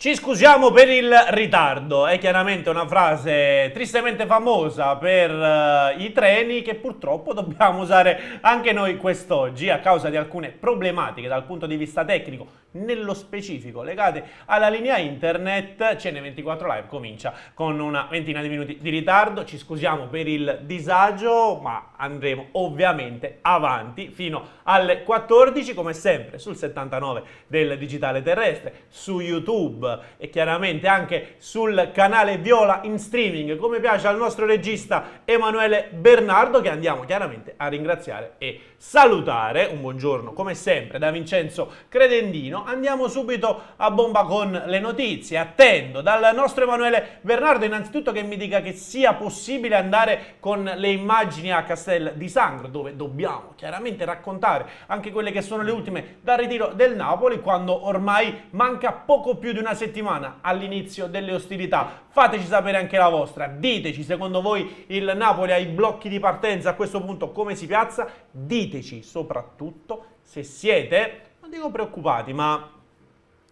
Ci scusiamo per il ritardo, è chiaramente una frase tristemente famosa per i treni che purtroppo dobbiamo usare anche noi quest'oggi a causa di alcune problematiche dal punto di vista tecnico, nello specifico legate alla linea internet. CN24 Live comincia con una ventina di minuti di ritardo, ci scusiamo per il disagio, ma andremo ovviamente avanti fino alle 14 come sempre sul 79 del digitale terrestre, su YouTube e chiaramente anche sul canale Viola in streaming, come piace al nostro regista Emanuele Bernardo, che andiamo chiaramente a ringraziare e salutare. Un buongiorno come sempre da Vincenzo Credendino. Andiamo subito a bomba con le notizie. Attendo dal nostro Emanuele Bernardo innanzitutto che mi dica che sia possibile andare con le immagini a Castel di Sangro, dove dobbiamo chiaramente raccontare anche quelle che sono le ultime dal ritiro del Napoli, quando ormai manca poco più di una settimana all'inizio delle ostilità. Fateci sapere anche la vostra, diteci secondo voi il Napoli ai blocchi di partenza a questo punto come si piazza, diteci soprattutto se siete, non dico preoccupati, ma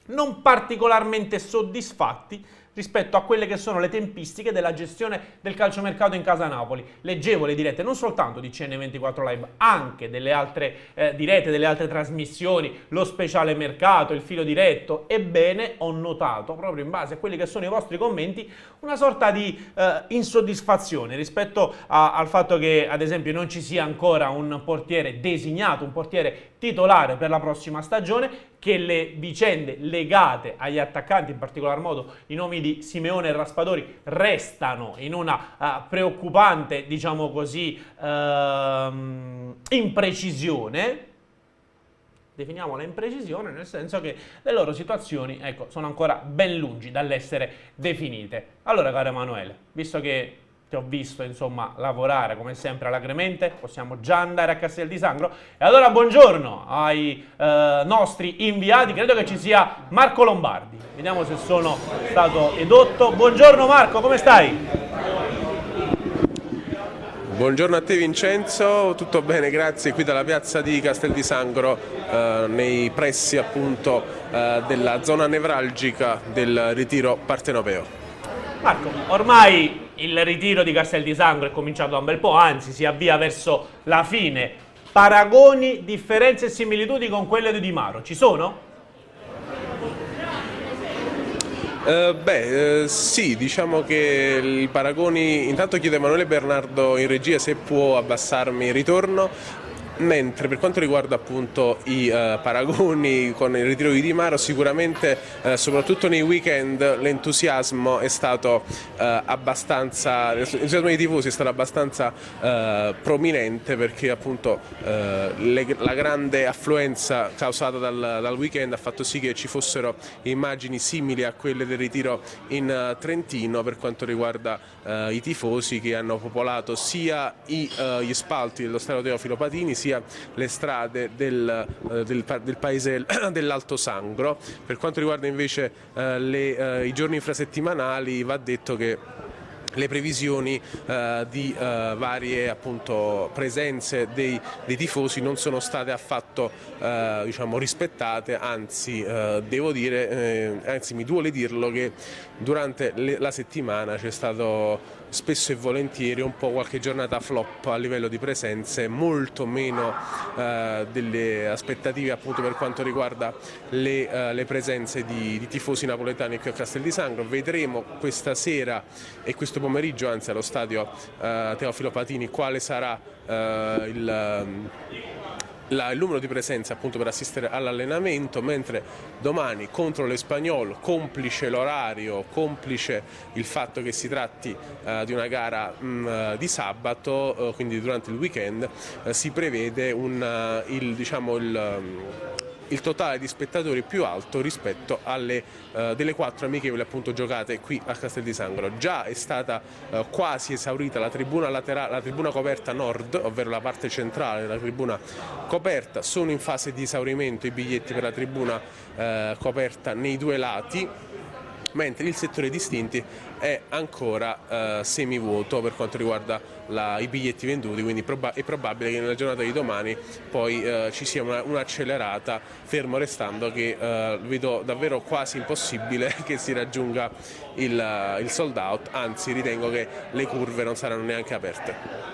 non particolarmente soddisfatti rispetto a quelle che sono le tempistiche della gestione del calciomercato in casa Napoli. Leggevo le dirette non soltanto di CN24 Live, anche delle altre dirette, delle altre trasmissioni, lo speciale mercato, il filo diretto. Ebbene, ho notato, proprio in base a quelli che sono i vostri commenti, una sorta di insoddisfazione rispetto al fatto che, ad esempio, non ci sia ancora un portiere designato, un portiere titolare per la prossima stagione, che le vicende legate agli attaccanti, in particolar modo i nomi di Simeone e Raspadori, restano in una preoccupante, diciamo così, imprecisione. Definiamola imprecisione, nel senso che le loro situazioni, ecco, sono ancora ben lungi dall'essere definite. Allora, caro Emanuele, visto che ti ho visto, insomma, lavorare come sempre alacremente, possiamo già andare a Castel di Sangro. E allora buongiorno ai nostri inviati, credo che ci sia Marco Lombardi. Vediamo se sono stato edotto. Buongiorno Marco, come stai? Buongiorno a te Vincenzo, tutto bene, grazie, qui dalla piazza di Castel di Sangro, nei pressi appunto della zona nevralgica del ritiro partenopeo. Marco, ormai il ritiro di Castel di Sangro è cominciato da un bel po', anzi si avvia verso la fine. Paragoni, differenze e similitudini con quelle di Di Maro, ci sono? Sì, diciamo che i paragoni, intanto chiedo a Emanuele Bernardo in regia se può abbassarmi il ritorno. Mentre per quanto riguarda appunto i paragoni con il ritiro di Di Maro, sicuramente soprattutto nei weekend l'entusiasmo è stato l'entusiasmo dei tifosi è stato abbastanza prominente, perché appunto la grande affluenza causata dal weekend ha fatto sì che ci fossero immagini simili a quelle del ritiro in Trentino per quanto riguarda i tifosi che hanno popolato sia gli spalti dello stadio Teofilo Patini sia le strade del paese dell'Alto Sangro. Per quanto riguarda invece i giorni infrasettimanali, va detto che le previsioni di varie appunto presenze dei tifosi non sono state affatto diciamo rispettate, anzi devo dire, anzi mi duole dirlo, che durante la settimana c'è stato spesso e volentieri un po' qualche giornata flop a livello di presenze, molto meno delle aspettative appunto per quanto riguarda le presenze di tifosi napoletani qui a Castel di Sangro. Vedremo questa sera e questo pomeriggio, anzi allo stadio Teofilo Patini, quale sarà il numero di presenze appunto per assistere all'allenamento, mentre domani contro l'Espanyol, complice l'orario, complice il fatto che si tratti di una gara di sabato, quindi durante il weekend, si prevede il totale di spettatori più alto rispetto delle 4 amichevoli appunto giocate qui a Castel di Sangro. Già è stata quasi esaurita la tribuna laterale, la tribuna coperta nord, ovvero la parte centrale della tribuna coperta. Sono in fase di esaurimento i biglietti per la tribuna coperta nei due lati. mentre il settore distinti è ancora semivuoto per quanto riguarda i biglietti venduti, quindi è probabile che nella giornata di domani poi ci sia un'accelerata, fermo restando che vedo davvero quasi impossibile che si raggiunga il sold out, anzi ritengo che le curve non saranno neanche aperte.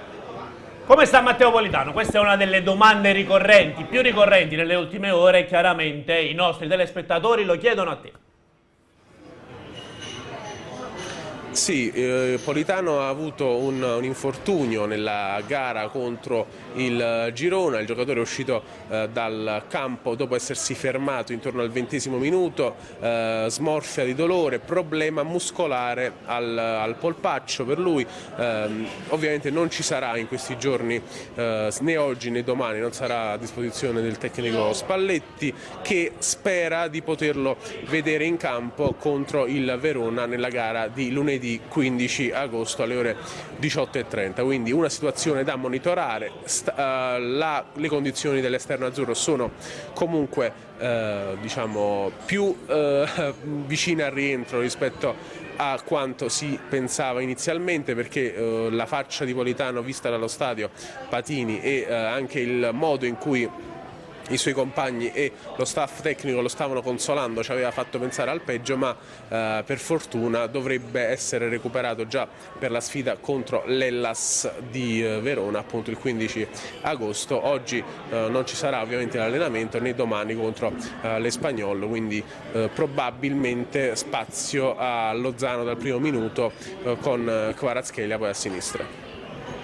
Come sta Matteo Politano? Questa è una delle domande ricorrenti, più ricorrenti nelle ultime ore, chiaramente i nostri telespettatori lo chiedono a te. Sì, Politano ha avuto un infortunio nella gara contro il Girona, il giocatore è uscito dal campo dopo essersi fermato intorno al 20° minuto, smorfia di dolore, problema muscolare al polpaccio per lui, ovviamente non ci sarà in questi giorni, né oggi né domani, non sarà a disposizione del tecnico Spalletti, che spera di poterlo vedere in campo contro il Verona nella gara di lunedì 15 agosto alle ore 18:30, quindi una situazione da monitorare. Le condizioni dell'esterno azzurro sono comunque diciamo più vicine al rientro rispetto a quanto si pensava inizialmente, perché la faccia di Politano vista dallo stadio, Patini e anche il modo in cui i suoi compagni e lo staff tecnico lo stavano consolando ci aveva fatto pensare al peggio, ma per fortuna dovrebbe essere recuperato già per la sfida contro l'Hellas di Verona, appunto il 15 agosto. Oggi non ci sarà ovviamente l'allenamento, né domani contro l'Espanyol, quindi probabilmente spazio a Lozano dal primo minuto con Kvaratskhelia poi a sinistra.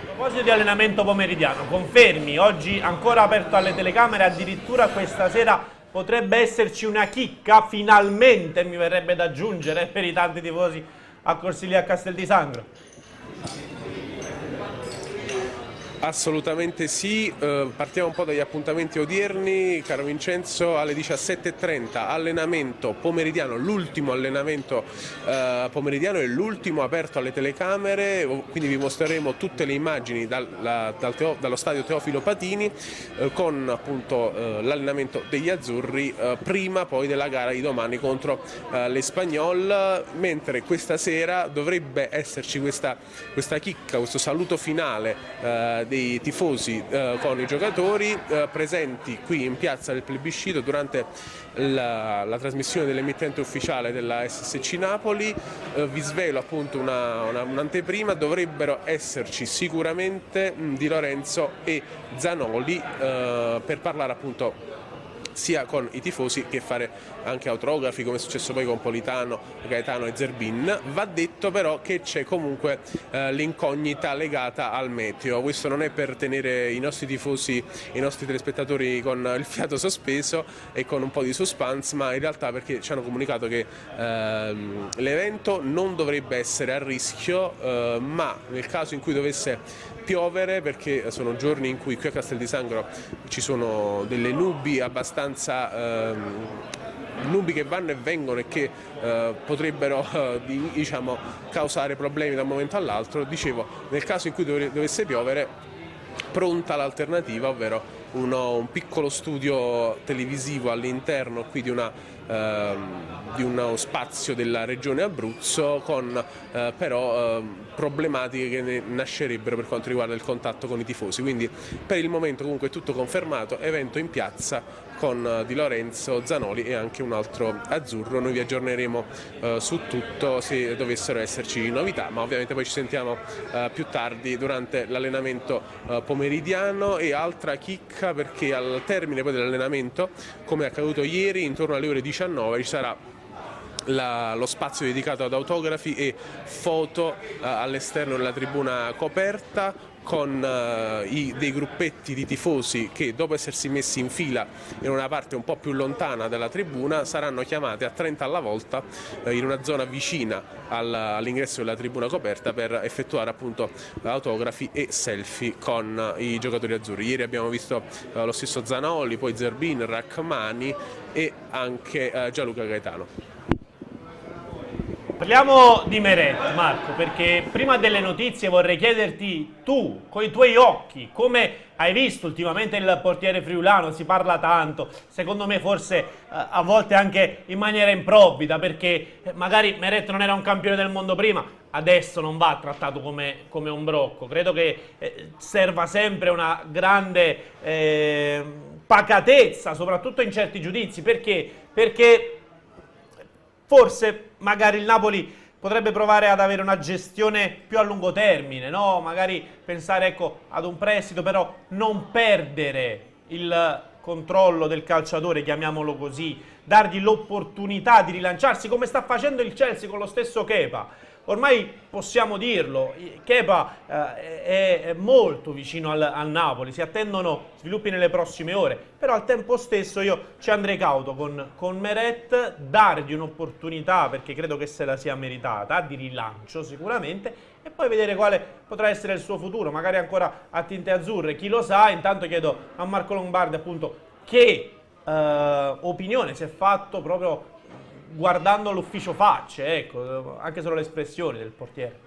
A proposito di allenamento pomeridiano, confermi, oggi ancora aperto alle telecamere, addirittura questa sera potrebbe esserci una chicca, finalmente mi verrebbe da aggiungere, per i tanti tifosi a Corsiglia e a Castel di Sangro. Assolutamente sì, partiamo un po' dagli appuntamenti odierni, caro Vincenzo. Alle 17:30 allenamento pomeridiano, l'ultimo allenamento pomeridiano e l'ultimo aperto alle telecamere, quindi vi mostreremo tutte le immagini dallo stadio Teofilo Patini con appunto l'allenamento degli azzurri prima poi della gara di domani contro l'Espanyol, mentre questa sera dovrebbe esserci questa chicca, questo saluto finale dei tifosi con i giocatori presenti qui in piazza del Plebiscito durante la trasmissione dell'emittente ufficiale della SSC Napoli. Vi svelo appunto un'anteprima, dovrebbero esserci sicuramente Di Lorenzo e Zanoli per parlare appunto sia con i tifosi che fare anche autografi, come è successo poi con Politano, Gaetano e Zerbin. Va detto però che c'è comunque l'incognita legata al meteo. Questo non è per tenere i nostri tifosi, i nostri telespettatori con il fiato sospeso e con un po' di suspense, ma in realtà perché ci hanno comunicato che l'evento non dovrebbe essere a rischio, ma nel caso in cui dovesse piovere, perché sono giorni in cui qui a Castel di Sangro ci sono delle nubi nubi che vanno e vengono e che potrebbero diciamo, causare problemi da un momento all'altro. Dicevo, nel caso in cui dovesse piovere, pronta l'alternativa, ovvero un piccolo studio televisivo all'interno qui di uno spazio della regione Abruzzo, con però problematiche che ne nascerebbero per quanto riguarda il contatto con i tifosi. Quindi per il momento comunque è tutto confermato, evento in piazza con Di Lorenzo, Zanoli e anche un altro azzurro. Noi vi aggiorneremo su tutto se dovessero esserci novità, ma ovviamente poi ci sentiamo più tardi durante l'allenamento pomeridiano. E altra chicca, perché al termine poi dell'allenamento, come è accaduto ieri, intorno alle ore 19 ci sarà lo spazio dedicato ad autografi e foto all'esterno della tribuna coperta, con dei gruppetti di tifosi che, dopo essersi messi in fila in una parte un po' più lontana della tribuna, saranno chiamati a 30 alla volta in una zona vicina all'ingresso della tribuna coperta per effettuare appunto autografi e selfie con i giocatori azzurri. Ieri abbiamo visto lo stesso Zanoli, poi Zerbin, Rachmani e anche Gianluca Gaetano. Parliamo di Meret, Marco, perché prima delle notizie vorrei chiederti tu, coi tuoi occhi, come hai visto ultimamente il portiere friulano. Si parla tanto, secondo me forse a volte anche in maniera improvvida, perché magari Meret non era un campione del mondo prima, adesso non va trattato come un brocco. Credo che serva sempre una grande pacatezza, soprattutto in certi giudizi, perché forse magari il Napoli potrebbe provare ad avere una gestione più a lungo termine, no? Magari pensare, ecco, ad un prestito, però non perdere il controllo del calciatore, chiamiamolo così, dargli l'opportunità di rilanciarsi come sta facendo il Chelsea con lo stesso Kepa. Ormai possiamo dirlo, Kepa è molto vicino al Napoli, si attendono sviluppi nelle prossime ore, però al tempo stesso io ci andrei cauto con Meret, dargli un'opportunità, perché credo che se la sia meritata, di rilancio sicuramente, e poi vedere quale potrà essere il suo futuro, magari ancora a tinte azzurre, chi lo sa. Intanto chiedo a Marco Lombardi appunto che opinione si è fatto proprio guardando l'ufficio facce, ecco, anche solo le espressioni del portiere.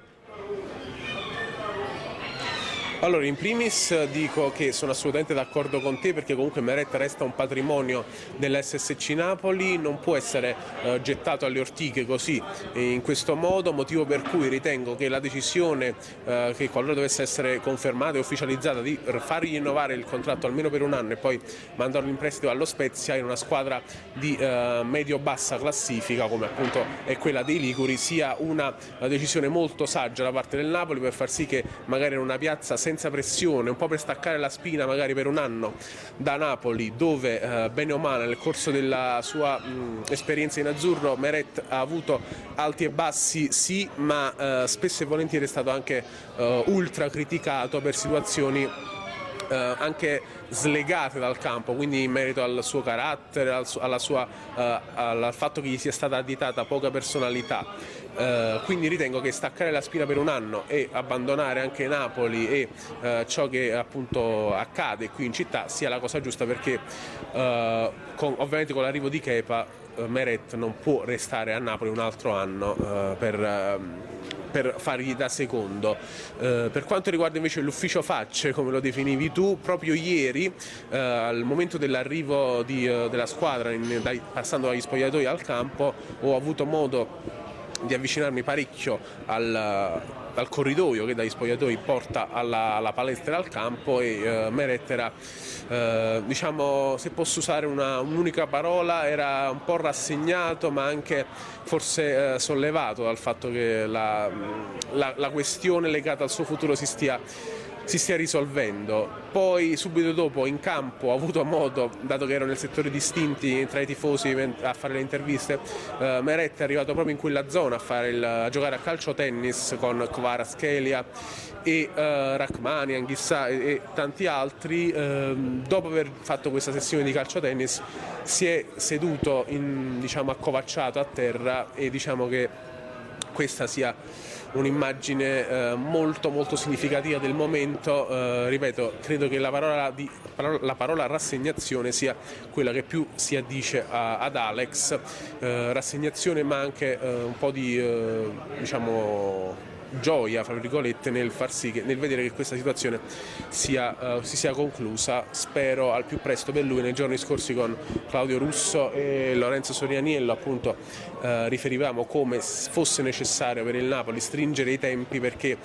Allora, in primis dico che sono assolutamente d'accordo con te, perché comunque Meret resta un patrimonio dell'SSC Napoli, non può essere gettato alle ortiche così, in questo modo, motivo per cui ritengo che la decisione che qualora dovesse essere confermata e ufficializzata di fargli rinnovare il contratto almeno per un anno e poi mandarlo in prestito allo Spezia in una squadra di medio-bassa classifica come appunto è quella dei Liguri, sia una decisione molto saggia da parte del Napoli, per far sì che magari in una piazza senza pressione, un po' per staccare la spina magari per un anno da Napoli, dove bene o male nel corso della sua esperienza in azzurro Meret ha avuto alti e bassi, sì, ma spesso e volentieri è stato anche ultra criticato per situazioni anche slegate dal campo, quindi in merito al suo carattere, al fatto che gli sia stata additata poca personalità. Quindi ritengo che staccare la spina per un anno e abbandonare anche Napoli e ciò che appunto accade qui in città sia la cosa giusta, perché ovviamente con l'arrivo di Kepa Meret non può restare a Napoli un altro anno per fargli da secondo. Per quanto riguarda invece l'ufficio facce, come lo definivi tu, proprio ieri al momento dell'arrivo della squadra passando dagli spogliatoi al campo ho avuto modo di avvicinarmi parecchio al corridoio che dagli spogliatoi porta alla palestra e al campo, e Meret era, diciamo, se posso usare un'unica parola, era un po' rassegnato, ma anche forse sollevato dal fatto che la questione legata al suo futuro si stia risolvendo. Poi subito dopo in campo ho avuto modo, dato che ero nel settore distinti tra i tifosi a fare le interviste, Meret è arrivato proprio in quella zona a giocare a calcio tennis con Kvaratskhelia e Rachmani, Anghissà e tanti altri. Dopo aver fatto questa sessione di calcio tennis si è seduto diciamo accovacciato a terra, e diciamo che questa sia un'immagine molto molto significativa del momento. Ripeto, credo che la parola rassegnazione sia quella che più si addice ad Alex, rassegnazione ma anche un po' di diciamo gioia, fra virgolette, nel vedere che questa situazione si sia conclusa. Spero al più presto per lui. Nei giorni scorsi con Claudio Russo e Lorenzo Sorianiello appunto riferivamo come fosse necessario per il Napoli stringere i tempi, perché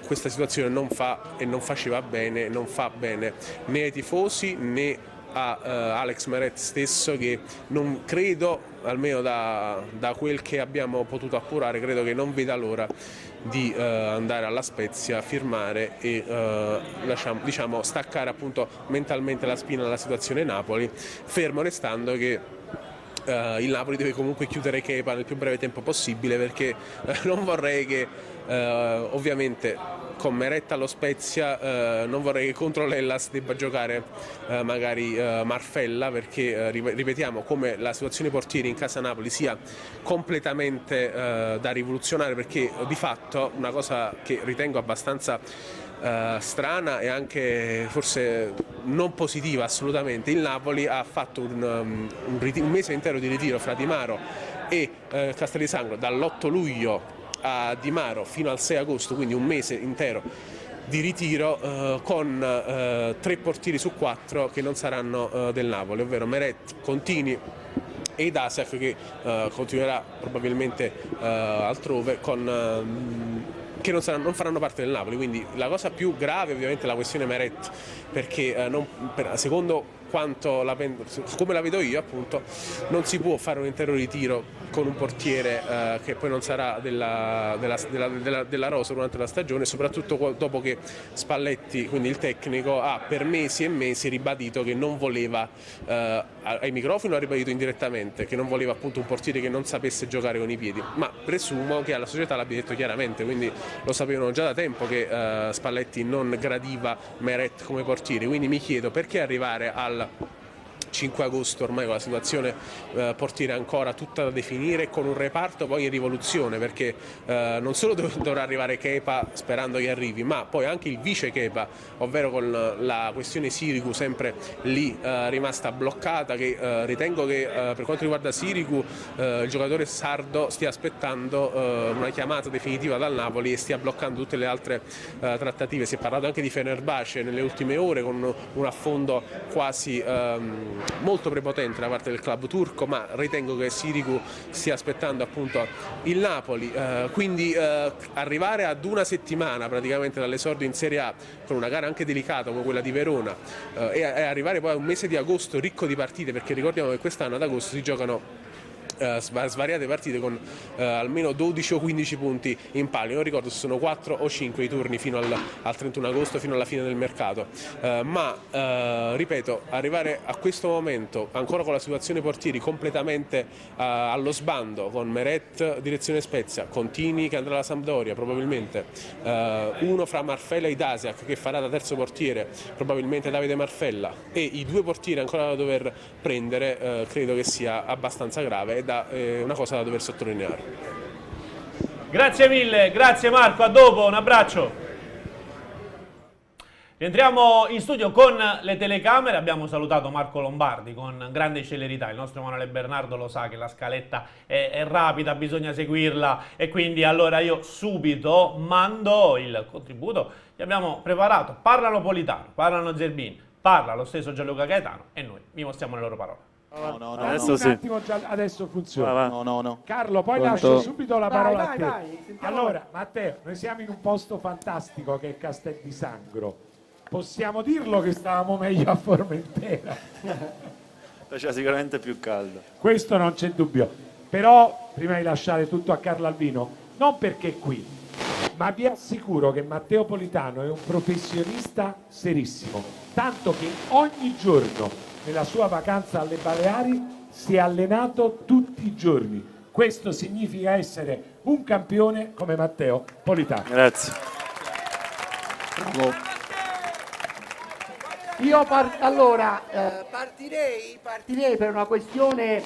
questa situazione non fa e non faceva bene, non fa bene né ai tifosi né a Alex Meret stesso, che non credo, almeno da quel che abbiamo potuto appurare, credo che non veda l'ora di andare alla Spezia, firmare e diciamo staccare appunto mentalmente la spina alla situazione Napoli, fermo restando che il Napoli deve comunque chiudere Kepa nel più breve tempo possibile, perché non vorrei che ovviamente con Meret allo Spezia non vorrei che contro l'Hellas debba giocare magari Marfella, perché ripetiamo come la situazione portieri in casa Napoli sia completamente da rivoluzionare, perché di fatto una cosa che ritengo abbastanza strana e anche forse non positiva assolutamente. Il Napoli ha fatto un mese intero di ritiro fra Di Maro e Castel di Sangro, dall'8 luglio a Di Maro fino al 6 agosto, quindi un mese intero di ritiro con 3 portieri su 4 che non saranno del Napoli, ovvero Meret, Contini e Idasiak, che continuerà probabilmente altrove, che non faranno parte del Napoli. Quindi la cosa più grave ovviamente è la questione Meret, perché secondo come la vedo io, appunto, non si può fare un intero ritiro con un portiere che poi non sarà della rosa durante la stagione, soprattutto dopo che Spalletti, quindi il tecnico, ha per mesi e mesi ribadito che non voleva, ai microfoni lo ha ribadito indirettamente, che non voleva appunto un portiere che non sapesse giocare con i piedi, ma presumo che alla società l'abbia detto chiaramente, quindi lo sapevano già da tempo che Spalletti non gradiva Meret come portiere. Quindi mi chiedo perché arrivare al 5 agosto ormai con la situazione portiere ancora tutta da definire, con un reparto poi in rivoluzione, perché non solo dovrà arrivare Kepa sperando che arrivi, ma poi anche il vice Kepa, ovvero con la questione Sirigu sempre lì rimasta bloccata, che ritengo che per quanto riguarda Sirigu il giocatore sardo stia aspettando una chiamata definitiva dal Napoli e stia bloccando tutte le altre trattative. Si è parlato anche di Fenerbahce nelle ultime ore, con un affondo quasi molto prepotente da parte del club turco, ma ritengo che Sirigu stia aspettando appunto il Napoli, quindi arrivare ad una settimana praticamente dall'esordio in Serie A con una gara anche delicata come quella di Verona e arrivare poi a un mese di agosto ricco di partite, perché ricordiamo che quest'anno ad agosto si giocano svariate partite con almeno 12 o 15 punti in palio, non ricordo se sono 4 o 5 i turni fino al 31 agosto, fino alla fine del mercato, ma ripeto, arrivare a questo momento ancora con la situazione portieri completamente allo sbando, con Meret direzione Spezia, Contini che andrà alla Sampdoria probabilmente, uno fra Marfella e Idasiak che farà da terzo portiere probabilmente Davide Marfella, e i 2 portieri ancora da dover prendere, credo che sia abbastanza grave ed è una cosa da dover sottolineare. Grazie mille, grazie Marco, a dopo, un abbraccio. Rientriamo in studio con le telecamere, abbiamo salutato Marco Lombardi con grande celerità, il nostro Emanuele Bernardo lo sa che la scaletta è rapida, bisogna seguirla, e quindi allora io subito mando il contributo che abbiamo preparato. Parlano Politano, parlano Zerbini, parla lo stesso Gianluca Gaetano e noi vi mostriamo le loro parole. No, adesso sì. Adesso funziona. No. Carlo, poi Pronto? lascio subito la parola a te. Vai, allora, Matteo, noi siamo in un posto fantastico che è Castel di Sangro. Possiamo dirlo che stavamo meglio a Formentera. Faceva sicuramente più caldo. Questo non c'è dubbio. Però, prima di lasciare tutto a Carlo Albino, non perché è qui, ma vi assicuro che Matteo Politano è un professionista serissimo. Tanto che ogni giorno nella sua vacanza alle Baleari si è allenato tutti i giorni. Questo significa essere un campione come Matteo Politano. Grazie. Bravo. Io partirei per una questione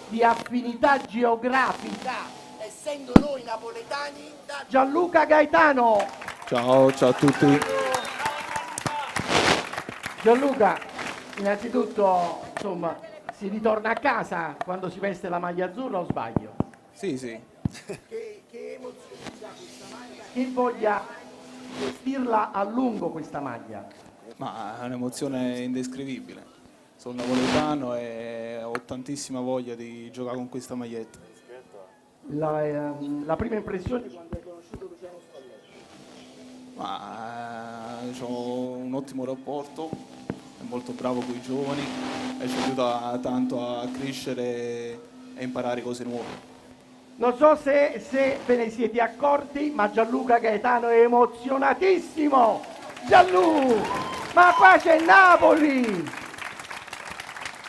di affinità geografica, essendo noi napoletani, da Gianluca Gaetano. Ciao a tutti. Gianluca, innanzitutto, insomma, si ritorna a casa quando si veste la maglia azzurra, o sbaglio? Sì. Che emozione dà questa maglia? Che voglia vestirla a lungo questa maglia? Ma è un'emozione indescrivibile. Sono napoletano e ho tantissima voglia di giocare con questa maglietta. La prima impressione quando hai conosciuto Luciano Spalletti? Ho un ottimo rapporto, è molto bravo con i giovani e ci aiuta tanto a crescere e imparare cose nuove. Non so se ve ne siete accorti, ma Gianluca Gaetano è emozionatissimo! Ma qua c'è Napoli!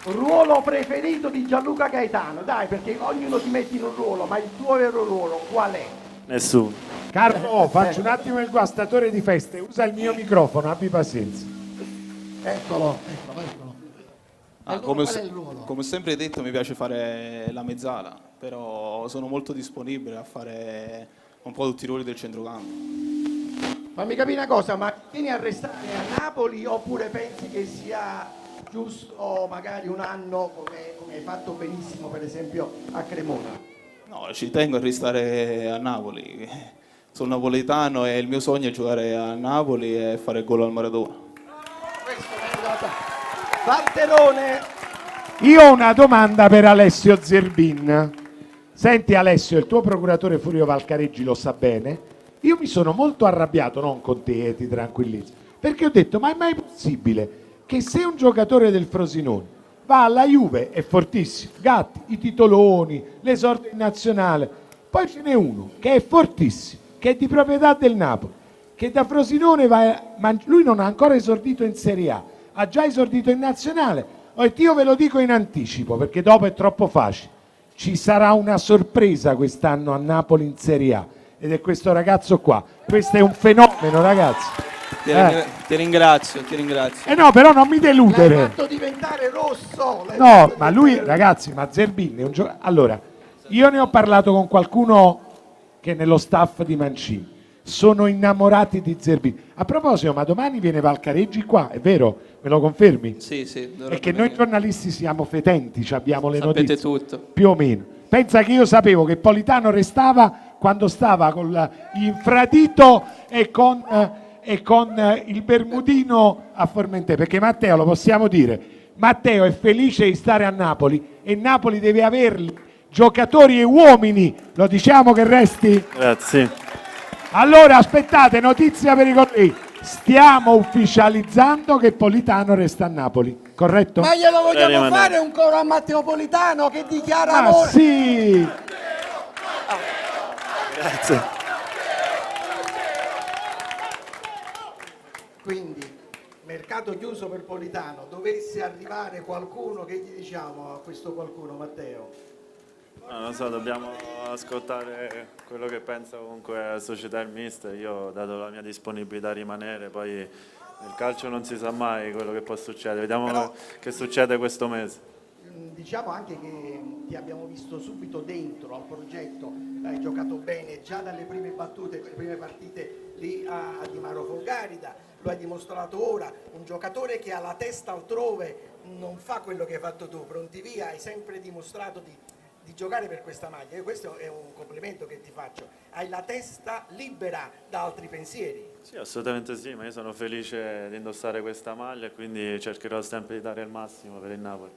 Ruolo preferito di Gianluca Gaetano, dai, perché ognuno si mette in un ruolo, ma il tuo vero ruolo qual è? Nessuno. Carlo, faccio un attimo il guastatore di feste, usa il mio microfono, abbi pazienza. Eccolo. Come sempre detto, mi piace fare la mezzala, però sono molto disponibile a fare un po' tutti i ruoli del centrocampo. Fammi capire una cosa, ma tieni a restare a Napoli oppure pensi che sia giusto magari un anno come hai fatto benissimo per esempio a Cremona? No, ci tengo a restare a Napoli. Sono napoletano e il mio sogno è giocare a Napoli e fare gol al Maradona. Questo è arrivato. Valterone, Io ho una domanda per Alessio Zerbin. Senti Alessio, il tuo procuratore Furio Valcareggi lo sa bene. Io mi sono molto arrabbiato, non con te, ti tranquillizzo, perché ho detto, ma è mai possibile che se un giocatore del Frosinone va alla Juve, è fortissimo, Gatti, i titoloni, l'esordio in nazionale, poi ce n'è uno che è fortissimo, che è di proprietà del Napoli, che da Frosinone va, ma lui non ha ancora esordito in Serie A, ha già esordito in nazionale. Ho detto, io ve lo dico in anticipo perché dopo è troppo facile, ci sarà una sorpresa quest'anno a Napoli in Serie A ed è questo ragazzo qua. Questo è un fenomeno, ragazzi. Ti ringrazio, ti ringrazio. No, però non mi l'hai deludere. fatto diventare rosso. l'hai No, fatto ma lui, diventare- ragazzi, ma Zerbin è un giocatore. Allora, io ne ho parlato con qualcuno che è nello staff di Mancini. Sono innamorati di Zerbin. A proposito, ma domani viene Valcareggi qua, è vero? Me lo confermi? Sì, sì. È dovrebbe che noi venire. giornalisti siamo fetenti, ci abbiamo le Sapete notizie. tutto. Più o meno. Pensa che io sapevo che Politano restava quando stava con l'infradito e con il bermudino a Formentera, perché Matteo, lo possiamo dire, Matteo è felice di stare a Napoli e Napoli deve averli giocatori e uomini, lo diciamo che resti? Grazie. Allora aspettate, notizia per i colleghi, stiamo ufficializzando che Politano resta a Napoli, corretto? Ma glielo vogliamo rimanere. fare un coro a Matteo Politano che dichiara Ah amore? sì! Grazie. Quindi, mercato chiuso per Politano, dovesse arrivare qualcuno, che gli diciamo a questo qualcuno, Matteo? No, non so, dobbiamo ascoltare quello che pensa comunque la società e il mister. Io ho dato la mia disponibilità a rimanere, poi nel calcio non si sa mai quello che può succedere. Vediamo che succede questo mese. Diciamo anche che ti abbiamo visto subito dentro al progetto, hai giocato bene già dalle prime battute, le prime partite lì a Di Mauro Folgarida, lo hai dimostrato ora, un giocatore che ha la testa altrove, non fa quello che hai fatto tu, pronti via, hai sempre dimostrato di giocare per questa maglia. Io questo è un complimento che ti faccio, hai la testa libera da altri pensieri. Sì, assolutamente sì, ma io sono felice di indossare questa maglia e quindi cercherò sempre di dare il massimo per il Napoli.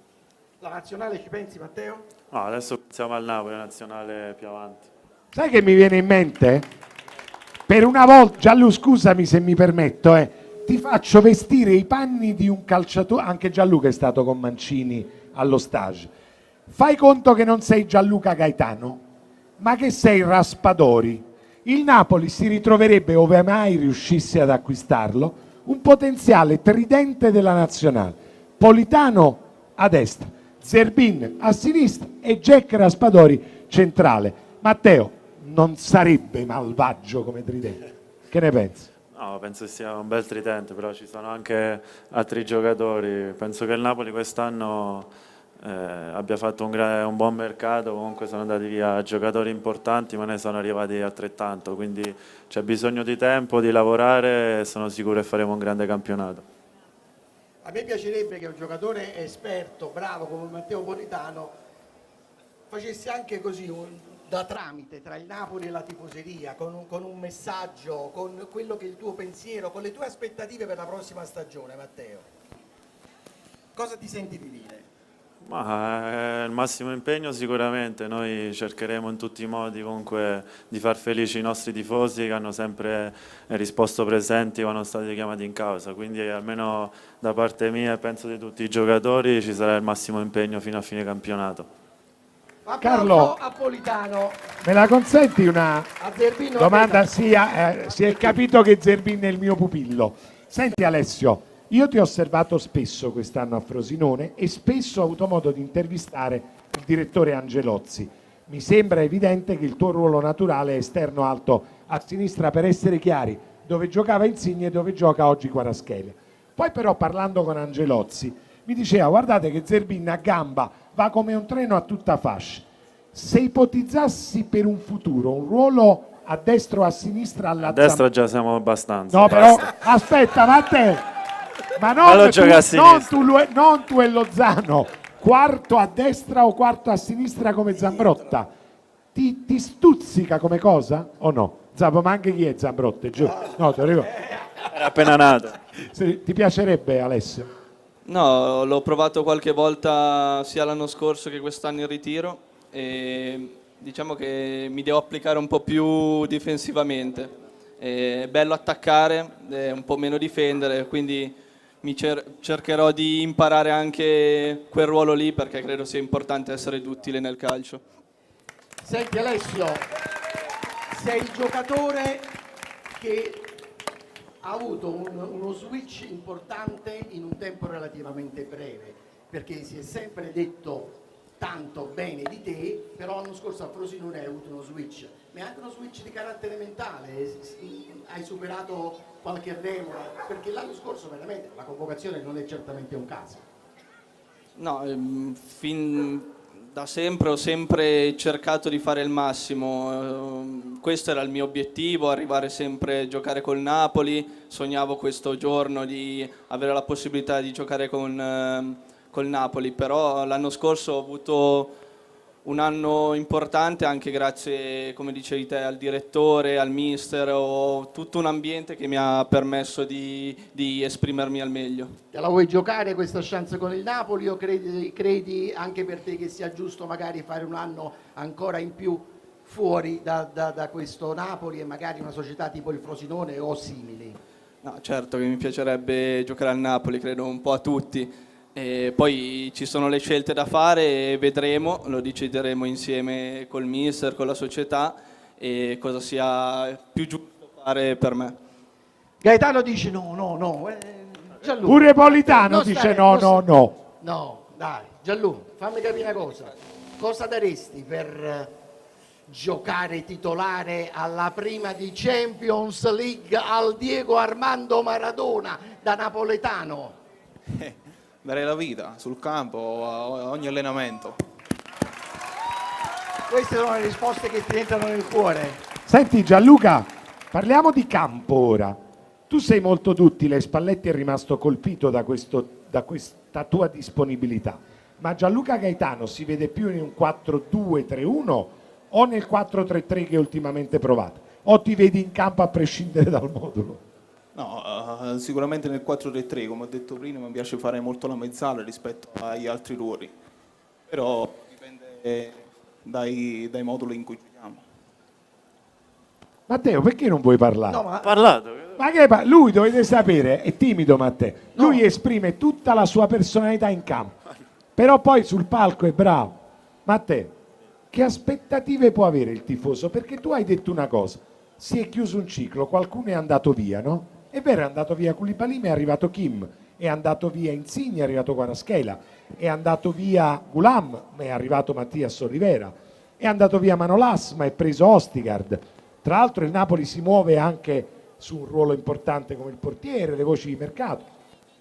La nazionale ci pensi, Matteo? No, adesso pensiamo al Napoli, la nazionale più avanti. Sai che mi viene in mente? Per una volta, Gianlu, scusami se mi permetto, ti faccio vestire i panni di un calciatore, anche Gianluca è stato con Mancini allo stage. Fai conto che non sei Gianluca Gaetano, ma che sei Raspadori. Il Napoli si ritroverebbe, ove mai riuscisse ad acquistarlo, un potenziale tridente della nazionale. Politano a destra, Zerbin a sinistra e Jack Raspadori centrale. Matteo, non sarebbe malvagio come tridente. Che ne pensi? No, penso che sia un bel tridente, però ci sono anche altri giocatori. Penso che il Napoli quest'anno abbia fatto un buon mercato, comunque sono andati via giocatori importanti, ma ne sono arrivati altrettanto, quindi c'è bisogno di tempo, di lavorare e sono sicuro che faremo un grande campionato. A me piacerebbe che un giocatore esperto, bravo come Matteo Politano, facesse anche così da tramite tra il Napoli e la tifoseria, con un messaggio, con quello che è il tuo pensiero, con le tue aspettative per la prossima stagione, Matteo. Cosa ti senti di dire? Ma il massimo impegno sicuramente, noi cercheremo in tutti i modi comunque di far felici i nostri tifosi che hanno sempre risposto presenti quando sono stati chiamati in causa, quindi almeno da parte mia e penso di tutti i giocatori ci sarà il massimo impegno fino a fine campionato. Carlo. A Politano, Me la consenti una a Zerbino. domanda? Si è capito che Zerbin è il mio pupillo. Senti Alessio, io ti ho osservato spesso quest'anno a Frosinone e spesso ho avuto modo di intervistare il direttore Angelozzi. Mi sembra evidente che il tuo ruolo naturale è esterno alto a sinistra, per essere chiari, dove giocava Insigne e dove gioca oggi Kvaratskhelia. Poi però parlando con Angelozzi mi diceva guardate che Zerbin a gamba va come un treno a tutta fascia. Se ipotizzassi per un futuro un ruolo a destra o a sinistra alla A destra già siamo abbastanza. No, però Basta. aspetta, Matteo. Ma Fallo non giocare a sinistra. non tu e Lozano. Quarto a destra o quarto a sinistra come Zambrotta? Ti stuzzica come cosa o no? Ma anche chi è Zambrotta? No, te lo dico. Era appena nato. Ti piacerebbe, Alessio? No, l'ho provato qualche volta sia l'anno scorso che quest'anno in ritiro e diciamo che mi devo applicare un po' più difensivamente. È bello attaccare, un po' meno difendere, quindi cercherò di imparare anche quel ruolo lì perché credo sia importante essere duttile nel calcio. Senti Alessio, sei il giocatore che ha avuto uno switch importante in un tempo relativamente breve, perché si è sempre detto tanto bene di te, però l'anno scorso a Frosinone hai avuto uno switch, ma è anche uno switch di carattere mentale, hai superato qualche remora, perché l'anno scorso veramente la convocazione non è certamente un caso. No, fin da sempre ho sempre cercato di fare il massimo, questo era il mio obiettivo, arrivare sempre a giocare col Napoli, sognavo questo giorno di avere la possibilità di giocare col Napoli, però l'anno scorso ho avuto un anno importante anche grazie, come dicevi te, al direttore, al mister, ho tutto un ambiente che mi ha permesso di esprimermi al meglio. Te la vuoi giocare questa chance con il Napoli o credi anche per te che sia giusto magari fare un anno ancora in più fuori da questo Napoli e magari una società tipo il Frosinone o simili? No, certo che mi piacerebbe giocare al Napoli, credo un po' a tutti. E poi ci sono le scelte da fare e vedremo, lo decideremo insieme col mister, con la società e cosa sia più giusto fare per me. Gaetano dice no. Gianluca, Pure Politano non dice stare- no. No, dai, Gianluca, fammi capire una cosa. Cosa daresti per giocare titolare alla prima di Champions League al Diego Armando Maradona da napoletano? Darei la vita sul campo a ogni allenamento. Queste sono le risposte che ti entrano nel cuore. Senti Gianluca, parliamo di campo ora. Tu sei molto duttile, Spalletti è rimasto colpito da questa tua disponibilità. Ma Gianluca Gaetano si vede più in un 4-2-3-1 o nel 4-3-3 che ultimamente provate? O ti vedi in campo a prescindere dal modulo? No, sicuramente nel 4-3-3, come ho detto prima, mi piace fare molto la mezzala rispetto agli altri ruoli, però dipende dai moduli in cui giochiamo. Matteo, perché non vuoi parlare? No, ma Ha parlato. Ma che lui dovete sapere, è timido Matteo, lui esprime tutta la sua personalità in campo, però poi sul palco è bravo. Matteo, che aspettative può avere il tifoso? Perché tu hai detto una cosa, si è chiuso un ciclo, qualcuno è andato via, no? È vero, è andato via Koulibaly, ma è arrivato Kim, è andato via Insigne, è arrivato Kvaratskhelia, è andato via Gulam, ma è arrivato Mattias Olivera, è andato via Manolas, ma è preso Ostigard. Tra l'altro il Napoli si muove anche su un ruolo importante come il portiere, le voci di mercato.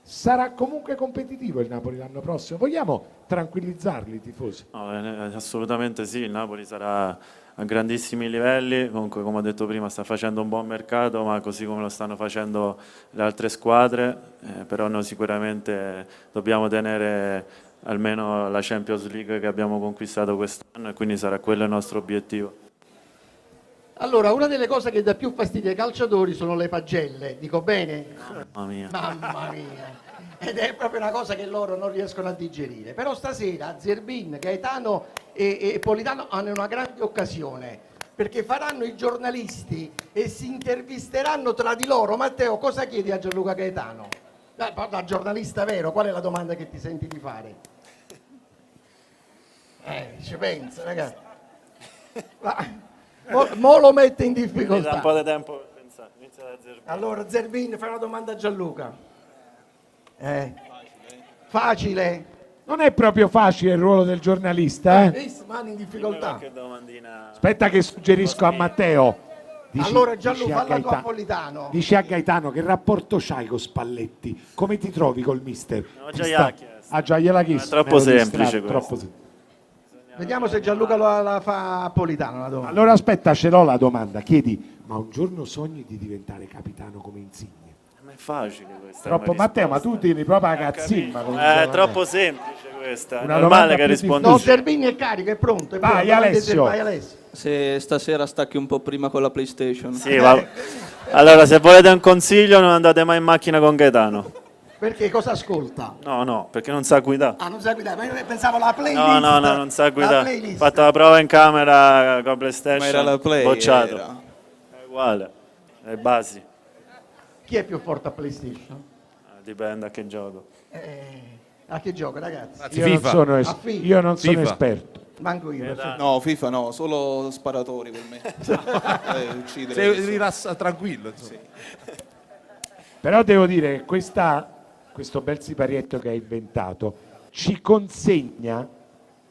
Sarà comunque competitivo il Napoli l'anno prossimo? Vogliamo tranquillizzarli i tifosi? No, assolutamente sì, il Napoli sarà a grandissimi livelli, comunque come ho detto prima sta facendo un buon mercato, ma così come lo stanno facendo le altre squadre, però noi sicuramente dobbiamo tenere almeno la Champions League che abbiamo conquistato quest'anno e quindi sarà quello il nostro obiettivo. allora, una delle cose che dà più fastidio ai calciatori sono le pagelle, dico bene? Mamma mia. Mamma mia! Ed è proprio una cosa che loro non riescono a digerire. Però stasera Zerbin, Gaetano e Politano hanno una grande occasione, perché faranno i giornalisti e si intervisteranno tra di loro. Matteo, cosa chiedi a Gianluca Gaetano? Da giornalista vero, qual è la domanda che ti senti di fare? Ci pensa, ragazzi. Mo lo mette in Mi dà difficoltà. un po' di tempo per pensare. Inizia da Zerbin. Allora, Zerbin, fai una domanda a Gianluca. Facile. Non è proprio facile il ruolo del giornalista, Mani in difficoltà. Qualche domandina. Aspetta che suggerisco a Matteo. Allora Gianluca, a falla tu a Gaetano, Politano. dici a Gaetano che rapporto c'hai con Spalletti? Come ti trovi col mister? No, già gliel'ha chiesto. Ah, già gliel'ha è chiesto. troppo mi ero semplice distratto, questo. troppo Vediamo se Gianluca la fa a Politano la domanda. Allora aspetta, ce l'ho la domanda. Chiedi, ma un giorno sogni di diventare capitano come Insigne? Ma è facile questa. Troppo, come Matteo, ma risposta. tu tieni proprio a cazzimma. È troppo semplice questa. È Una normale domanda che più rispondi. No, sì. Zerbini è carico, è pronto. È Vai, pronto. Alessio. Vai, Alessio. Se stasera stacchi un po' prima con la PlayStation. Sì, allora, se volete un consiglio, non andate mai in macchina con Gaetano. Perché cosa ascolta? No, perché non sa guidare. Ah, non sa guidare, ma io pensavo la playlist. No, non sa La guidare. Ho playlist. fatto la prova in camera con PlayStation. Ma era la Play, bocciato. era. È uguale. Le basi. Chi è più forte a PlayStation? Dipende a che gioco. A che gioco, ragazzi? Io non FIFA. sono, A FIFA. io non sono FIFA. esperto. Manco io. No, FIFA no, solo sparatori per me. Uccidere. Sei rilassa, tranquillo. Insomma. Però devo dire che questo bel siparietto che hai inventato ci consegna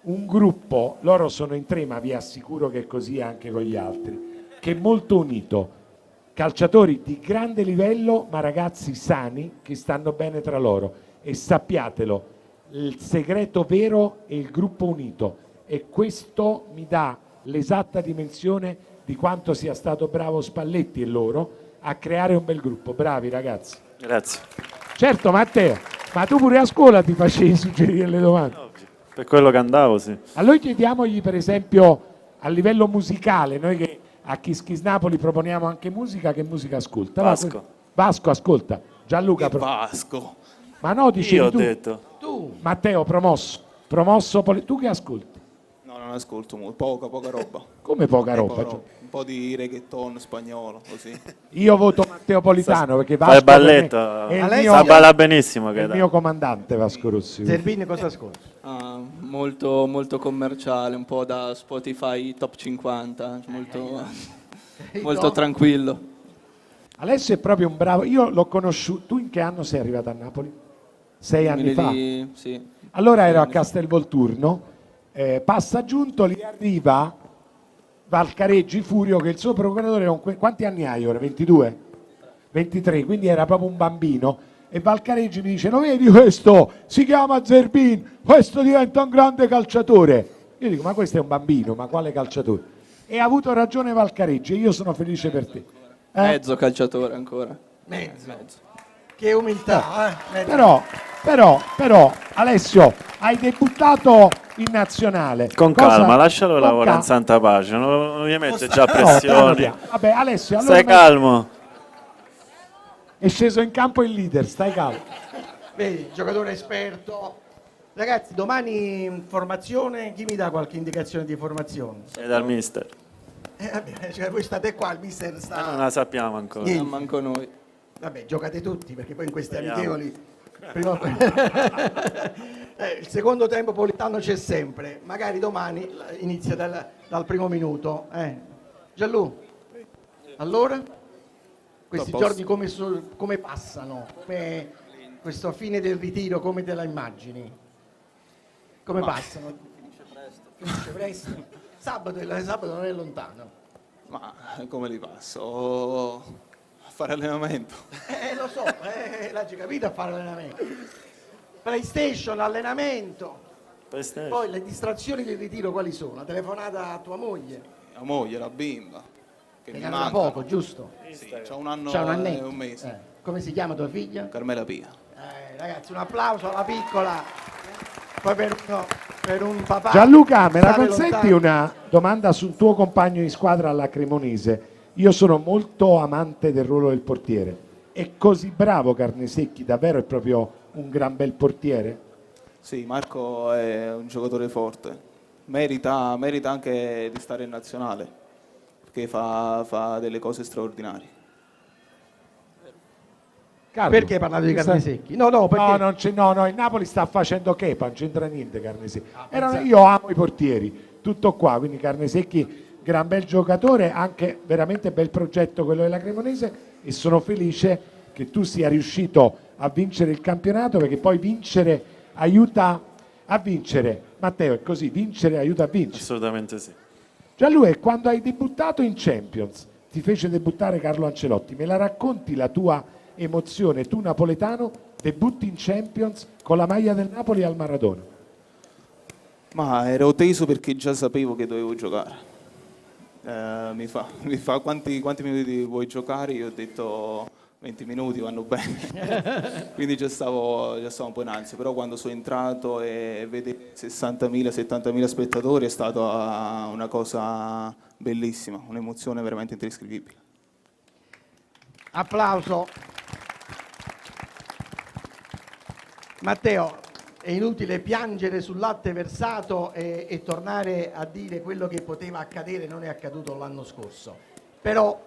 un gruppo, loro sono in 3, ma vi assicuro che è così anche con gli altri, che è molto unito. Calciatori di grande livello, ma ragazzi sani che stanno bene tra loro. E sappiatelo, il segreto vero è il gruppo unito, e questo mi dà l'esatta dimensione di quanto sia stato bravo Spalletti e loro a creare un bel gruppo. Bravi ragazzi. Grazie. Certo Matteo, ma tu pure a scuola ti facevi suggerire le domande. Per quello che andavo, sì. Allora chiediamogli per esempio a livello musicale, noi che a Kiss Kiss Napoli proponiamo anche musica, che musica ascolta? Va, Vasco. Vasco ascolta. Gianluca, Vasco. ma no, dicevi Io ho tu. detto. Tu, Matteo, tu che ascolti? No, non ascolto molto, poca roba. Come poca roba? Poca roba. Un po' di reggaeton spagnolo, così. Io voto Matteo Politano perché Fai Vasco balletto. per me è il Alessio. mio, Sa balla benissimo, è il Gaetano. mio comandante Vasco Rossi. Zerbini cosa ascolta? Ah, molto, molto commerciale, un po' da Spotify top 50, molto tranquillo. Alessio è proprio un bravo, io l'ho conosciuto, tu in che anno sei arrivato a Napoli? 6 anni fa? Sì. Allora ero a Castelvolturno, passa giunto, lì arriva Valcareggi Furio che il suo procuratore, quanti anni hai ora? 22? 23, quindi era proprio un bambino, e Valcareggi mi dice: lo vedi questo? Si chiama Zerbin, questo diventa un grande calciatore. Io dico: ma questo è un bambino, ma quale calciatore? E ha avuto ragione Valcareggi, e io sono felice per te. Mezzo calciatore ancora. Mezzo. Che umiltà, Mezzo. Però, Alessio, hai debuttato in nazionale. Con Cosa- calma, lascialo con lavorare in calma. santa pace, non gli mette già No, piano pressioni. piano. Vabbè, Alessio, allora Stai calmo. è sceso in campo il leader, stai calmo. Vedi, giocatore esperto. Ragazzi, domani formazione, chi mi dà qualche indicazione di formazione? Sei dal mister. Vabbè, cioè, voi state qua, il mister Non sta... la sappiamo ancora. Niente. Non manco noi. Vabbè, giocate tutti, perché poi in questi Speriamo. amichevoli... prima- il secondo tempo Politano c'è sempre, magari domani inizia dal primo minuto. Gianlu, allora? Questi A posto. giorni come passano? Questo fine del ritiro, come te la immagini? Come passano? Finisce presto. Sabato non è lontano. Ma come li passo? A fare allenamento. Lo so, l'hai già capito a fare allenamento. PlayStation, allenamento. PlayStation. Poi le distrazioni del ritiro quali sono? La telefonata a tua moglie? La moglie, la bimba. Che Che mi ne da manca. poco, giusto? Sì, c'ha un anno C'è un e annetto. un mese. Come si chiama tua figlia? Carmela Pia. Ragazzi, un applauso alla piccola. Poi per un papà. Gianluca, me la stare consenti lontano. una domanda sul tuo compagno di squadra alla Cremonese? Io sono molto amante del ruolo del portiere. È così bravo Carnesecchi, davvero è proprio un gran bel portiere? Sì, Marco è un giocatore forte. Merita anche di stare in nazionale, perché fa delle cose straordinarie. Carlo, Perché hai parlato di questa- Carnesecchi? No, perché... No, il Napoli sta facendo Kepa, non c'entra niente Carnesecchi. Io amo i portieri, tutto qua, quindi Carnesecchi, gran bel giocatore, anche veramente bel progetto quello della Cremonese, e sono felice che tu sia riuscito a vincere il campionato, perché poi vincere aiuta a vincere. Matteo, è così, vincere aiuta a vincere. Assolutamente sì. Gianluca, quando hai debuttato in Champions, ti fece debuttare Carlo Ancelotti, me la racconti la tua emozione? Tu napoletano, debutti in Champions con la maglia del Napoli al Maradona. Ma ero teso perché già sapevo che dovevo giocare. Mi fa quanti minuti vuoi giocare? Io ho detto 20 minuti vanno bene. Quindi già stavo un po' in ansia, però quando sono entrato e vedere 60.000, 70.000 spettatori è stata una cosa bellissima, un'emozione veramente indescrivibile. Applauso. Matteo, è inutile piangere sul latte versato e tornare a dire quello che poteva accadere non è accaduto l'anno scorso. Però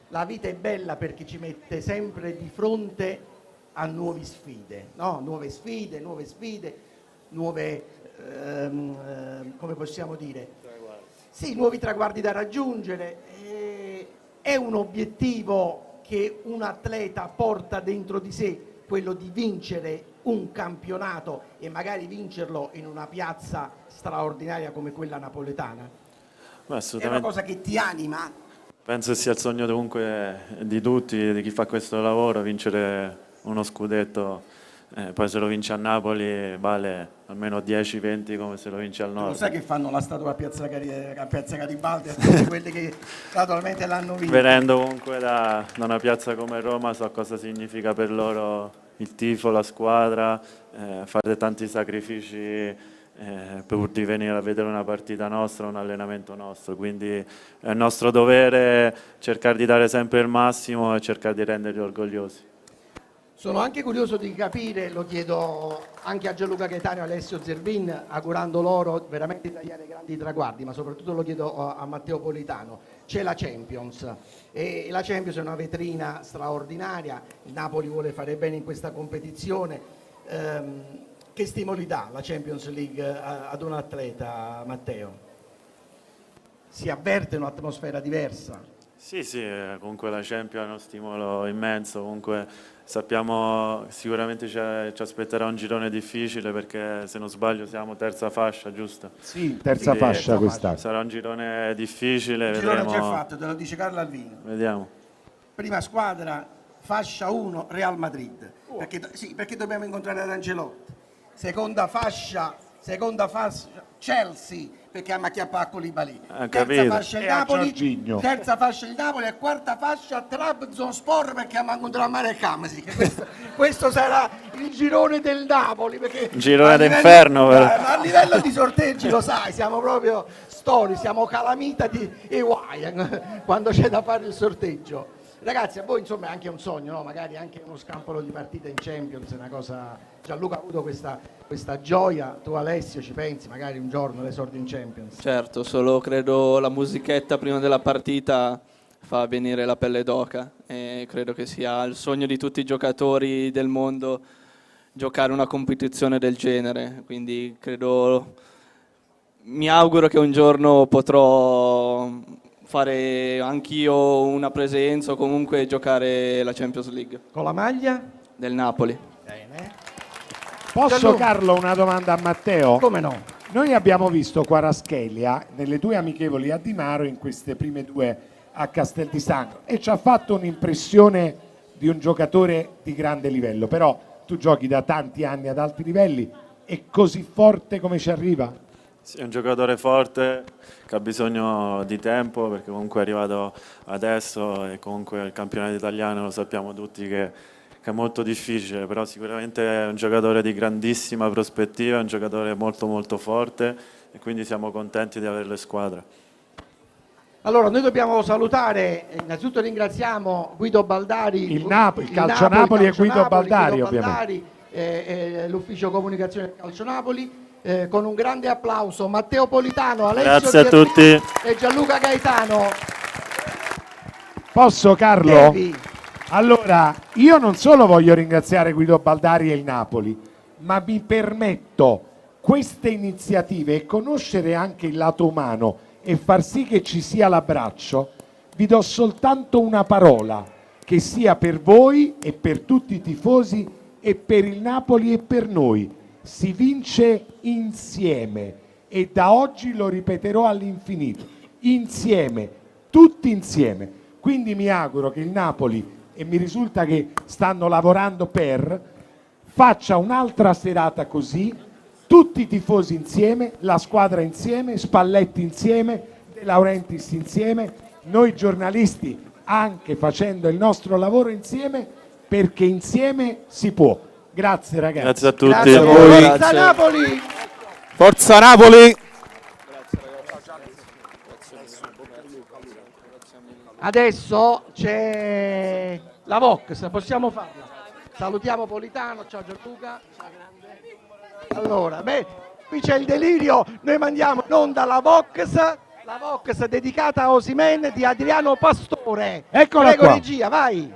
la vita è bella perché ci mette sempre di fronte a nuove sfide, no? Nuove sfide, come possiamo dire? Sì, nuovi traguardi da raggiungere. È un obiettivo che un atleta porta dentro di sé, quello di vincere un campionato e magari vincerlo in una piazza straordinaria come quella napoletana? È una cosa che ti anima? Penso sia il sogno comunque di tutti, di chi fa questo lavoro, vincere uno scudetto. Poi se lo vince a Napoli vale almeno 10-20 come se lo vince al Nord. Lo sai che fanno la statua a Piazza Garibaldi a tutti quelli che naturalmente l'hanno vinto? Venendo comunque da una piazza come Roma so cosa significa per loro il tifo, la squadra, fare tanti sacrifici pur di venire a vedere una partita nostra, un allenamento nostro, quindi è nostro dovere cercare di dare sempre il massimo e cercare di renderli orgogliosi. Sono anche curioso di capire, lo chiedo anche a Gianluca Gaetano e Alessio Zerbin, augurando loro veramente di tagliare grandi traguardi, ma soprattutto lo chiedo a Matteo Politano. C'è la Champions e la Champions è una vetrina straordinaria, il Napoli vuole fare bene in questa competizione. Che stimoli dà la Champions League ad un atleta, Matteo? Si avverte un'atmosfera diversa? Sì, comunque la Champions è uno stimolo immenso, comunque sappiamo sicuramente ci aspetterà un girone difficile perché se non sbaglio siamo terza fascia, giusto? Sì, terza fascia quest'anno. Sarà un girone difficile, Il vedremo. girone già fatto, te lo dice Carlo Alvino. Vediamo. Prima squadra, fascia 1, Real Madrid, perché dobbiamo incontrare ad Ancelotti. Seconda fascia, Chelsea, perché ama chiappare Koulibaly. Terza fascia il Napoli, e quarta fascia Trabzonspor perché ama incontrare Marek Hamsik. Questo sarà il girone del Napoli, perché girone d'inferno. A livello di sorteggi lo sai, siamo proprio storici, siamo calamita di Hawaiian quando c'è da fare il sorteggio. Ragazzi, a voi insomma è anche un sogno, no? Magari anche uno scampolo di partita in Champions, è una cosa. Gianluca ha avuto questa gioia, tu Alessio ci pensi magari un giorno l'esordio in Champions? Certo, solo credo la musichetta prima della partita fa venire la pelle d'oca e credo che sia il sogno di tutti i giocatori del mondo giocare una competizione del genere, quindi mi auguro che un giorno potrò fare anch'io una presenza o comunque giocare la Champions League. Con la maglia? Del Napoli. Bene. Posso, Carlo, una domanda a Matteo? Come no? Noi abbiamo visto Kvaratskhelia nelle due amichevoli a Di Maro, in queste prime due a Castel di Sangro, e ci ha fatto un'impressione di un giocatore di grande livello, però tu giochi da tanti anni ad alti livelli, è così forte come ci arriva? Sì, è un giocatore forte che ha bisogno di tempo perché comunque è arrivato adesso e comunque il campionato italiano lo sappiamo tutti che è molto difficile, però sicuramente è un giocatore di grandissima prospettiva, è un giocatore molto molto forte e quindi siamo contenti di averlo in squadra. Allora noi dobbiamo salutare, innanzitutto ringraziamo Guido Baldari, il Calcio Napoli e Guido Baldari ovviamente. L'ufficio comunicazione del Calcio Napoli. Con un grande applauso Matteo Politano, Alessio Grazie a Gervini tutti e Gianluca Gaetano. Posso, Carlo? Devi. Allora, io non solo voglio ringraziare Guido Baldari e il Napoli, ma mi permetto queste iniziative e conoscere anche il lato umano e far sì che ci sia l'abbraccio. Vi do soltanto una parola, che sia per voi e per tutti i tifosi e per il Napoli e per noi. Si vince insieme e da oggi lo ripeterò all'infinito, insieme, tutti insieme. Quindi mi auguro che il Napoli, e mi risulta che stanno lavorando faccia un'altra serata così, tutti i tifosi insieme, la squadra insieme, Spalletti insieme, De Laurentiis insieme, noi giornalisti anche facendo il nostro lavoro insieme, perché insieme si può. Grazie ragazzi. Grazie a tutti. Grazie a voi. Forza Napoli! Forza Napoli! Adesso c'è la Vox, possiamo farla. Salutiamo Politano, ciao Gianluca. Ciao grande. Allora, qui c'è il delirio, noi mandiamo in onda la Vox dedicata a Osimhen di Adriano Pastore. Eccola Prego qua. regia, vai.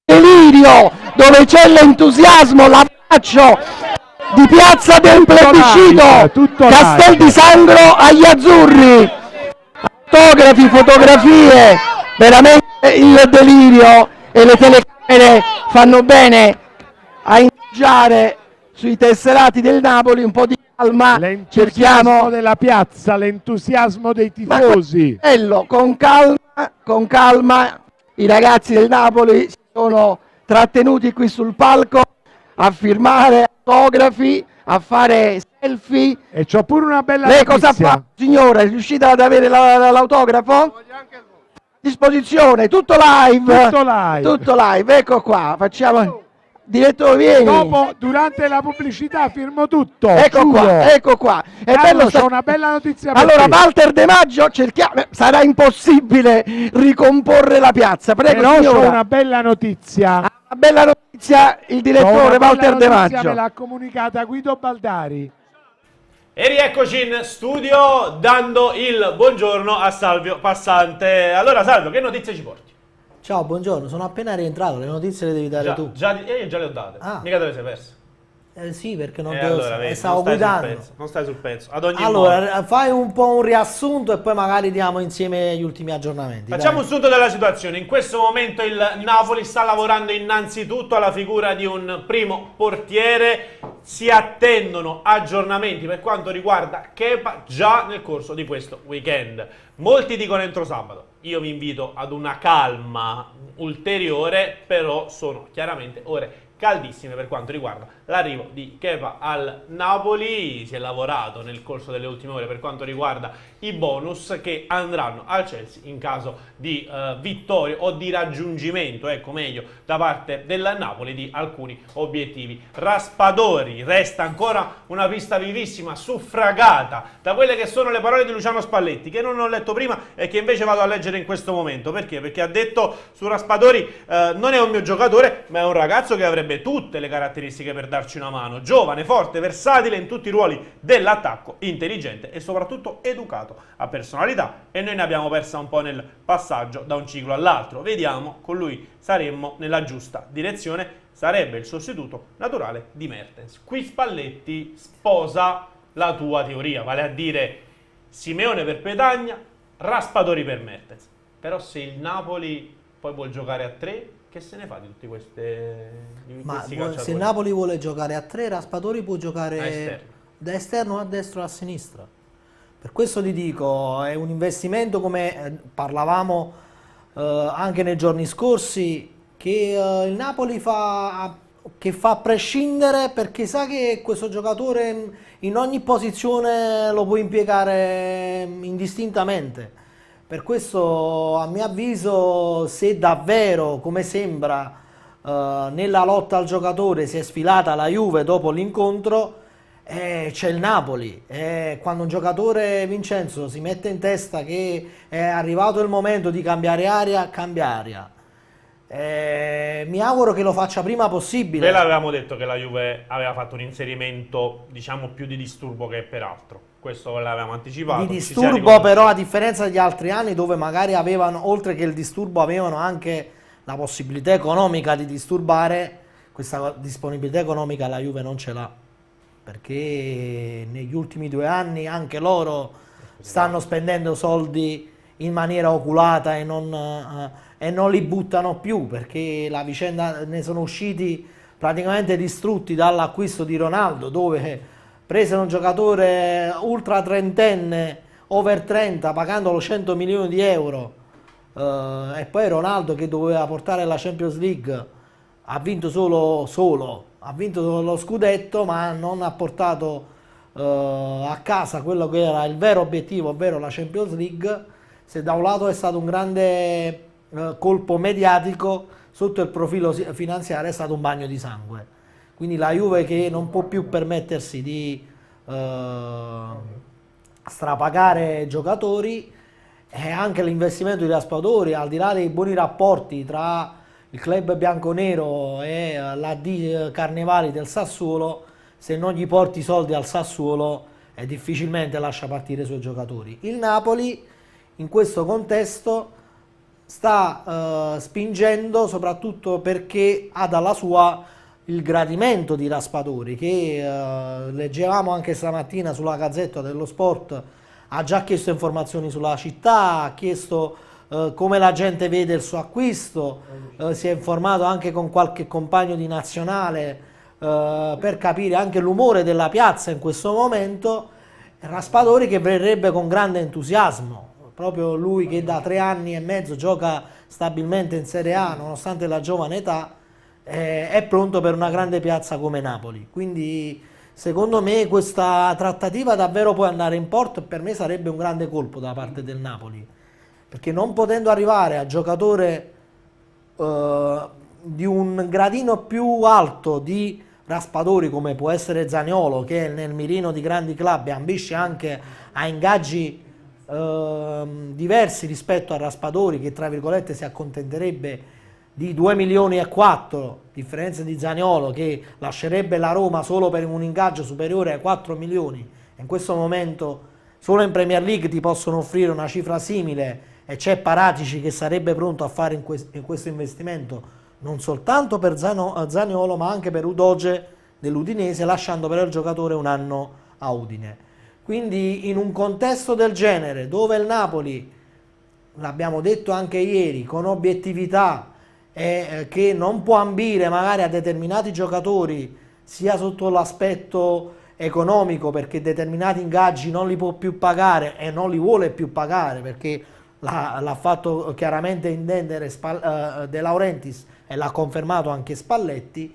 Delirio, dove c'è l'entusiasmo, l'abbraccio di Piazza del Plebiscito, tutto Castel live. di Sangro agli azzurri, autografi, fotografie, veramente il delirio, e le telecamere fanno bene a ingaggiare sui tesserati del Napoli un po' di calma, L'entusiasmo cerchiamo della piazza, l'entusiasmo dei tifosi. bello, con calma, i ragazzi del Napoli si sono trattenuti qui sul palco a firmare autografi, a fare selfie. E c'ho pure una bella Lei cosa notizia. fa, signora? È riuscita ad avere l'autografo? Disposizione, tutto live. Tutto live. Tutto live, ecco qua, facciamo... Direttore, vieni. Dopo, durante la pubblicità, firmo tutto. Ecco giuro. qua, ecco qua. È Carlo, bello c'ho una bella notizia per Allora, te. Walter De Maggio, cerchiamo... sarà impossibile ricomporre la piazza. Prego, Però signora. c'ho una bella notizia. Una bella notizia, il C'ho direttore una Walter bella De notizia, Maggio. me l'ha comunicata Guido Baldari. E rieccoci in studio dando il buongiorno a Salvio Passante. Allora Salvio, che notizie ci porti? Ciao, buongiorno, sono appena rientrato, le notizie le devi dare tu. Io già le ho date, Ah. mica te le sei perse. Sì, perché non Allora, vedi, stavo non stai sul guidando. pezzo, non stai sul pezzo. Ad ogni modo. Allora, fai un po' un riassunto e poi magari diamo insieme gli ultimi aggiornamenti. Facciamo dai. un sunto della situazione. In questo momento il Napoli sta lavorando innanzitutto alla figura di un primo portiere. Si attendono aggiornamenti per quanto riguarda Kepa già nel corso di questo weekend. Molti dicono entro sabato. Io vi invito ad una calma ulteriore, però sono chiaramente ore caldissime per quanto riguarda l'arrivo di Kepa al Napoli. Si è lavorato nel corso delle ultime ore per quanto riguarda i bonus che andranno al Chelsea in caso di vittoria o di raggiungimento, ecco meglio, da parte del Napoli di alcuni obiettivi. Raspadori, resta ancora una pista vivissima, suffragata da quelle che sono le parole di Luciano Spalletti, che non ho letto prima e che invece vado a leggere in questo momento. Perché? Perché ha detto su Raspadori, non è un mio giocatore, ma è un ragazzo che avrebbe tutte le caratteristiche per darci una mano, giovane, forte, versatile in tutti i ruoli dell'attacco, intelligente e soprattutto educato, a personalità, e noi ne abbiamo persa un po' nel passaggio da un ciclo all'altro. Vediamo, con lui saremmo nella giusta direzione, sarebbe il sostituto naturale di Mertens. Qui Spalletti sposa la tua teoria, vale a dire Simeone per Petagna, Raspadori per Mertens. Però se il Napoli poi vuol giocare a 3, che se ne fa di tutti questi calciatori? Se il Napoli vuole giocare a 3, Raspadori può giocare da esterno, a destra o a sinistra. Per questo ti dico, è un investimento, come parlavamo anche nei giorni scorsi, che il Napoli fa a prescindere, perché sa che questo giocatore in ogni posizione lo può impiegare indistintamente. Per questo, a mio avviso, se davvero, come sembra, nella lotta al giocatore si è sfilata la Juve dopo l'incontro, c'è il Napoli. Quando un giocatore, Vincenzo, si mette in testa che è arrivato il momento di cambiare aria, cambia aria. Mi auguro che lo faccia prima possibile. Ve l'avevamo detto che la Juve aveva fatto un inserimento, diciamo, più di disturbo che peraltro. Questo l'avevamo anticipato. Di disturbo, però, a differenza degli altri anni, dove magari avevano, oltre che il disturbo, avevano anche la possibilità economica di disturbare. Questa disponibilità economica la Juve non ce l'ha, perché negli ultimi 2 anni anche loro stanno spendendo soldi in maniera oculata e non li buttano più, perché la vicenda, ne sono usciti praticamente distrutti dall'acquisto di Ronaldo, dove presero un giocatore ultra trentenne, over 30, pagandolo 100 milioni di euro, e poi Ronaldo, che doveva portare la Champions League, ha vinto ha vinto lo scudetto, ma non ha portato a casa quello che era il vero obiettivo, ovvero la Champions League. Se da un lato è stato un grande colpo mediatico, sotto il profilo finanziario è stato un bagno di sangue. Quindi la Juve, che non può più permettersi di strapagare giocatori, e anche l'investimento di Raspadori, al di là dei buoni rapporti tra il club bianconero e l'AD Carnevali del Sassuolo, se non gli porti i soldi al Sassuolo difficilmente lascia partire i suoi giocatori. Il Napoli in questo contesto sta spingendo soprattutto perché ha dalla sua il gradimento di Raspadori, che leggevamo anche stamattina sulla Gazzetta dello Sport, ha già chiesto informazioni sulla città, ha chiesto come la gente vede il suo acquisto, si è informato anche con qualche compagno di nazionale per capire anche l'umore della piazza in questo momento. Raspadori che verrebbe con grande entusiasmo, proprio lui che da 3 anni e mezzo gioca stabilmente in Serie A nonostante la giovane età, è pronto per una grande piazza come Napoli. Quindi secondo me questa trattativa davvero può andare in porto, e per me sarebbe un grande colpo da parte del Napoli, perché non potendo arrivare a giocatore di un gradino più alto di Raspadori, come può essere Zaniolo, che è nel mirino di grandi club e ambisce anche a ingaggi diversi rispetto a Raspadori, che tra virgolette si accontenterebbe di 2 milioni e 4, differenza di Zaniolo che lascerebbe la Roma solo per un ingaggio superiore ai 4 milioni. In questo momento solo in Premier League ti possono offrire una cifra simile, e c'è Paratici che sarebbe pronto a fare in questo investimento non soltanto per Zaniolo ma anche per Udoge dell'Udinese, lasciando però il giocatore un anno a Udine. Quindi in un contesto del genere, dove il Napoli, l'abbiamo detto anche ieri, con obiettività, che non può ambire magari a determinati giocatori sia sotto l'aspetto economico, perché determinati ingaggi non li può più pagare e non li vuole più pagare, perché l'ha fatto chiaramente intendere De Laurentiis e l'ha confermato anche Spalletti.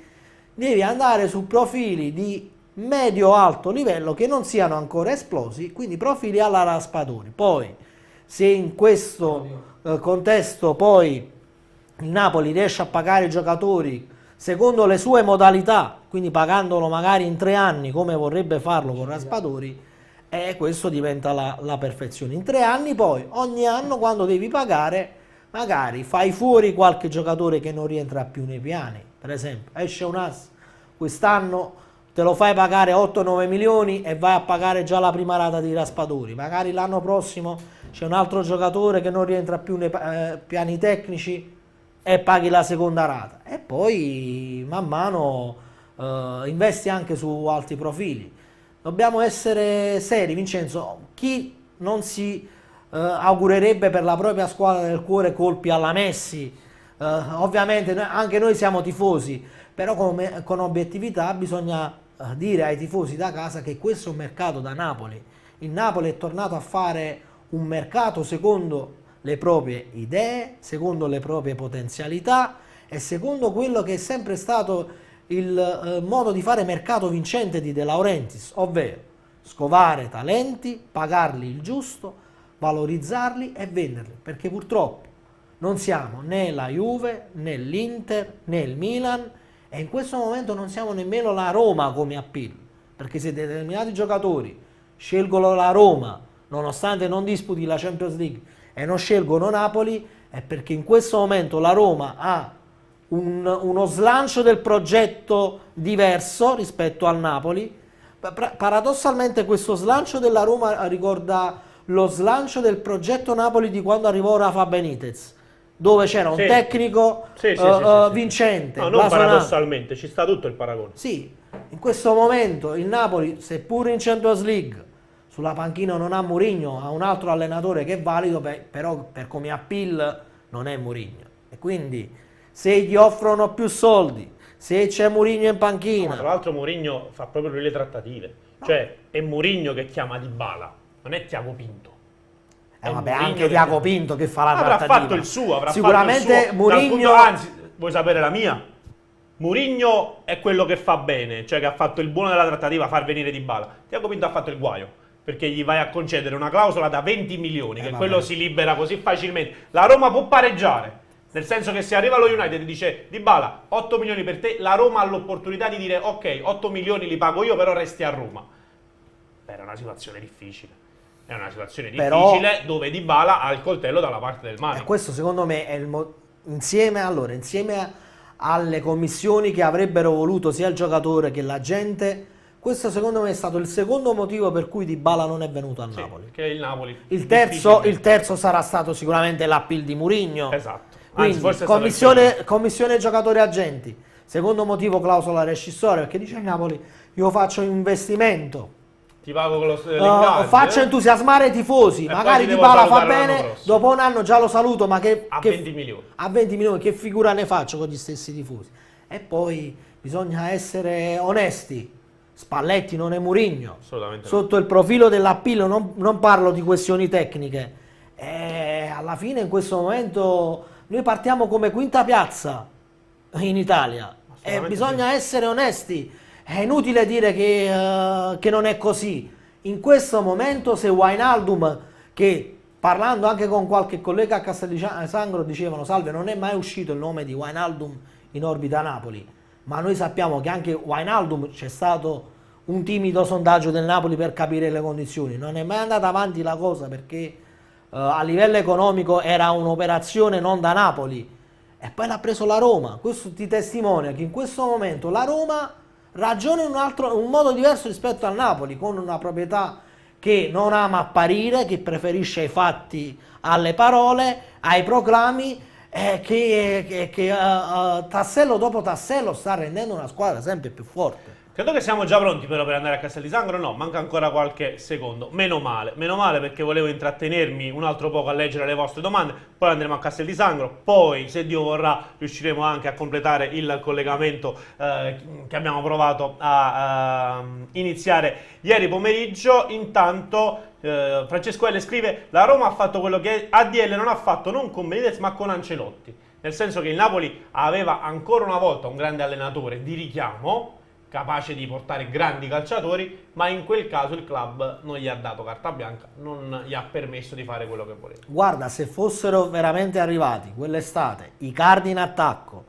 devi andare su profili di medio-alto livello che non siano ancora esplosi, quindi profili alla Raspadori. Poi, se in questo contesto poi il Napoli riesce a pagare i giocatori secondo le sue modalità, quindi pagandolo magari in 3 anni come vorrebbe farlo con Raspadori, questo diventa la perfezione. In 3 anni poi, ogni anno quando devi pagare, magari fai fuori qualche giocatore che non rientra più nei piani. Per esempio, esce un as quest'anno, te lo fai pagare 8-9 milioni e vai a pagare già la prima rata di Raspadori. Magari l'anno prossimo c'è un altro giocatore che non rientra più nei piani tecnici e paghi la seconda rata. E poi man mano investi anche su altri profili. Dobbiamo essere seri, Vincenzo. Chi non si augurerebbe per la propria squadra del cuore colpi alla Messi? Ovviamente anche noi siamo tifosi, però con obiettività bisogna dire ai tifosi da casa che questo è un mercato da Napoli. Il Napoli è tornato a fare un mercato secondo le proprie idee, secondo le proprie potenzialità e secondo quello che è sempre stato il modo di fare mercato vincente di De Laurentiis, ovvero scovare talenti, pagarli il giusto, valorizzarli e venderli, perché purtroppo non siamo né la Juve, né l'Inter, né il Milan e in questo momento non siamo nemmeno la Roma come appeal, perché se determinati giocatori scelgono la Roma nonostante non disputi la Champions League e non scelgono Napoli, è perché in questo momento la Roma ha uno slancio del progetto diverso rispetto al Napoli. Paradossalmente questo slancio della Roma ricorda lo slancio del progetto Napoli di quando arrivò Rafa Benitez, dove c'era un tecnico vincente. No, non paradossalmente, ci sta tutto il paragone. Sì, in questo momento il Napoli, seppur in Champions League, sulla panchina non ha Mourinho, ha un altro allenatore che è valido, però per come appeal non è Mourinho. E quindi se gli offrono più soldi, se c'è Mourinho in panchina... No, tra l'altro Mourinho fa proprio lui le trattative. Cioè è Mourinho che chiama Dybala, non è Thiago Pinto. Vabbè, anche Thiago Pinto che fa la avrà trattativa. Fatto il suo, avrà sicuramente fatto il suo. Mourinho... Anzi, vuoi sapere la mia? Mourinho è quello che fa bene, cioè che ha fatto il buono della trattativa, far venire Dybala. Thiago Pinto ha fatto il guaio, perché gli vai a concedere una clausola da 20 milioni, che quello si libera così facilmente. La Roma può pareggiare, nel senso che se arriva lo United e dice Dybala, 8 milioni per te, la Roma ha l'opportunità di dire ok, 8 milioni li pago io, però resti a Roma. Era una situazione difficile. È una situazione difficile dove Dybala ha il coltello dalla parte del manico. Questo secondo me è insieme alle commissioni che avrebbero voluto sia il giocatore che la gente, questo secondo me è stato il secondo motivo per cui Dybala non è venuto a Napoli. Perché il Napoli il terzo sarà stato sicuramente l'appeal di Mourinho. Esatto. Quindi forse commissione giocatori agenti. Secondo motivo clausola rescissoria, perché dice il Napoli io faccio un investimento. Ti pago con lo faccio entusiasmare i tifosi, magari Dybala fa bene, dopo un anno già lo saluto, ma a 20 milioni. A 20 milioni che figura ne faccio con gli stessi tifosi? E poi bisogna essere onesti. Spalletti non è Mourinho. Assolutamente. Sotto il profilo dell'appeal non parlo di questioni tecniche. Alla fine in questo momento noi partiamo come quinta piazza in Italia e bisogna essere onesti. È inutile dire che non è così. In questo momento se Wijnaldum, che parlando anche con qualche collega a Castellisangro dicevano salve, non è mai uscito il nome di Wijnaldum in orbita Napoli, ma noi sappiamo che anche Wijnaldum c'è stato un timido sondaggio del Napoli per capire le condizioni, non è mai andata avanti la cosa perché a livello economico era un'operazione non da Napoli e poi l'ha preso la Roma. Questo ti testimonia che in questo momento la Roma ragiona in un modo diverso rispetto al Napoli, con una proprietà che non ama apparire, che preferisce i fatti alle parole, ai proclami, che tassello dopo tassello sta rendendo una squadra sempre più forte. Credo che siamo già pronti però per andare a Castel di Sangro, no, manca ancora qualche secondo, meno male perché volevo intrattenermi un altro poco a leggere le vostre domande, poi andremo a Castel di Sangro, poi se Dio vorrà riusciremo anche a completare il collegamento che abbiamo provato a iniziare ieri pomeriggio. Intanto Francesco L scrive: la Roma ha fatto quello che ADL non ha fatto non con Benitez ma con Ancelotti. nel senso che il Napoli aveva ancora una volta un grande allenatore di richiamo, capace di portare grandi calciatori, ma in quel caso il club non gli ha dato carta bianca, non gli ha permesso di fare quello che voleva. Guarda, se fossero veramente arrivati quell'estate Icardi in attacco,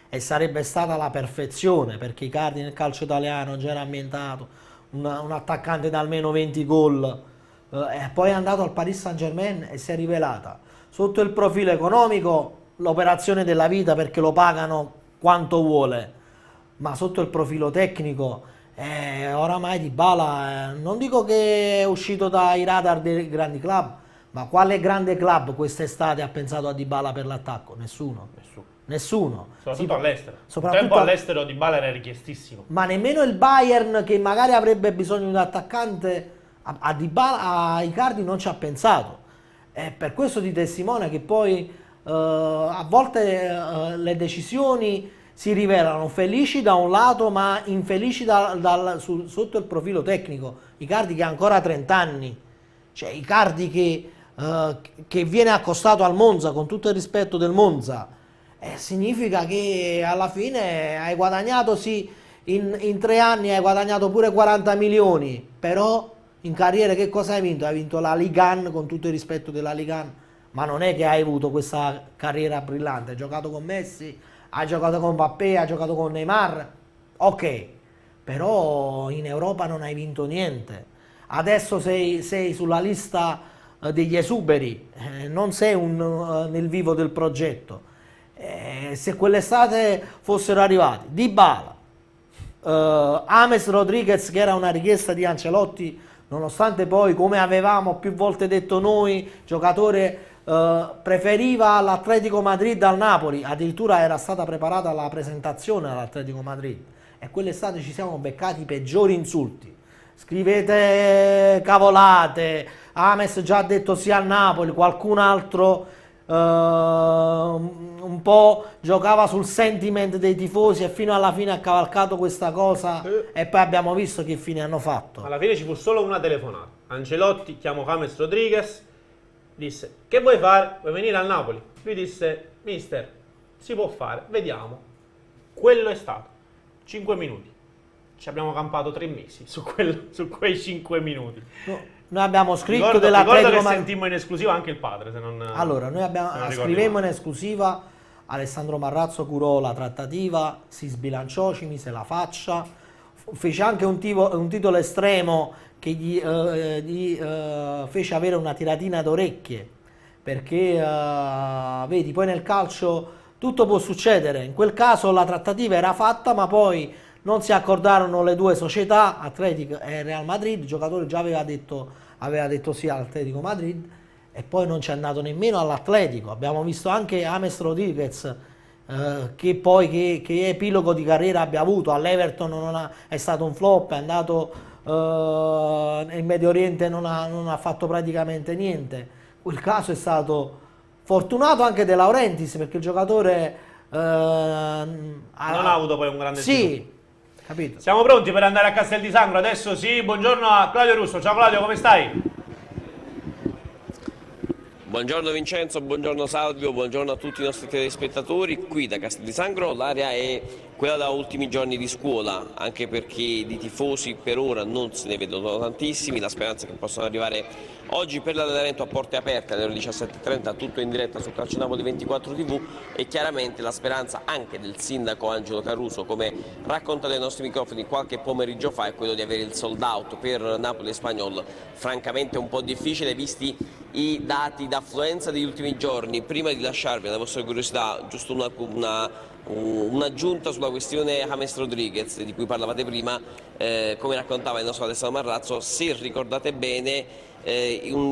e sarebbe stata la perfezione, perché Icardi nel calcio italiano già era ambientato, un attaccante da almeno 20 gol, e poi è andato al Paris Saint-Germain e si è rivelata sotto il profilo economico l'operazione della vita, perché lo pagano quanto vuole, ma sotto il profilo tecnico oramai Dybala non dico che è uscito dai radar dei grandi club, ma quale grande club quest'estate ha pensato a Dybala per l'attacco? Nessuno. Soprattutto all'estero. Un Soprattutto tempo all'estero Dybala era richiestissimo. Ma nemmeno il Bayern, che magari avrebbe bisogno di un attaccante, a Dybala, a Icardi non ci ha pensato. È per questo ti testimonia che poi a volte le decisioni si rivelano felici da un lato, ma infelici sotto il profilo tecnico. Icardi che ha ancora 30 anni, cioè Icardi che viene accostato al Monza, con tutto il rispetto del Monza, significa che alla fine hai guadagnato, sì, in 3 anni hai guadagnato pure 40 milioni, però in carriera che cosa hai vinto? Hai vinto la Ligue 1, con tutto il rispetto della Ligue 1, ma non è che hai avuto questa carriera brillante. Hai giocato con Messi, hai giocato con Mbappé, hai giocato con Neymar, ok, però in Europa non hai vinto niente. Adesso sei sulla lista degli esuberi, non sei nel vivo del progetto. Se quell'estate fossero arrivati Dybala, James Rodriguez, che era una richiesta di Ancelotti, nonostante poi, come avevamo più volte detto noi, giocatore preferiva l'Atletico Madrid al Napoli, addirittura era stata preparata la presentazione all'Atletico Madrid, e quell'estate ci siamo beccati i peggiori insulti. Scrivete cavolate, James già ha detto sì al Napoli, qualcun altro un po' giocava sul sentiment dei tifosi e fino alla fine ha cavalcato questa cosa, e poi abbiamo visto che fine hanno fatto. Alla fine ci fu solo una telefonata. Ancelotti chiamò James Rodriguez, disse: che vuoi fare? Vuoi venire al Napoli? Lui disse: mister, si può fare, vediamo. Quello è stato 5 minuti. Ci abbiamo campato 3 mesi su quei 5 minuti. No. Noi abbiamo scritto ricordo che sentimmo in esclusiva anche il padre, se non. Allora, noi scrivemmo in esclusiva, Alessandro Marrazzo curò la trattativa, si sbilanciò, ci mise la faccia, fece anche un titolo estremo che gli fece avere una tiratina d'orecchie, perché vedi, poi nel calcio tutto può succedere. In quel caso la trattativa era fatta, ma poi non si accordarono le due società, Atletico e Real Madrid. Il giocatore già aveva detto sì all'Atletico Madrid, e poi non ci è andato nemmeno all'Atletico. Abbiamo visto anche James Rodriguez, che epilogo di carriera abbia avuto. All'Everton è stato un flop, è andato nel Medio Oriente, non ha fatto praticamente niente. Quel caso è stato fortunato anche De Laurentiis, perché il giocatore non ha avuto poi un grande sì. Capito. Siamo pronti per andare a Castel di Sangro adesso? Sì, buongiorno a Claudio Russo. Ciao Claudio, come stai? Buongiorno Vincenzo, buongiorno Salvio, buongiorno a tutti i nostri telespettatori. Qui da Castel di Sangro l'area è quella da ultimi giorni di scuola, anche perché di tifosi per ora non se ne vedono tantissimi. La speranza è che possano arrivare oggi per l'allenamento a porte aperte alle ore 17:30, tutto in diretta su Calcio Napoli 24 TV, e chiaramente la speranza anche del sindaco Angelo Caruso, come racconta dai nostri microfoni qualche pomeriggio fa, è quello di avere il sold out per Napoli e Spagnol. Francamente un po' difficile, visti i dati d'affluenza degli ultimi giorni. Prima di lasciarvi alla vostra curiosità, giusto un'aggiunta sulla questione James Rodriguez di cui parlavate prima. Come raccontava il nostro Alessandro Marrazzo, se ricordate bene,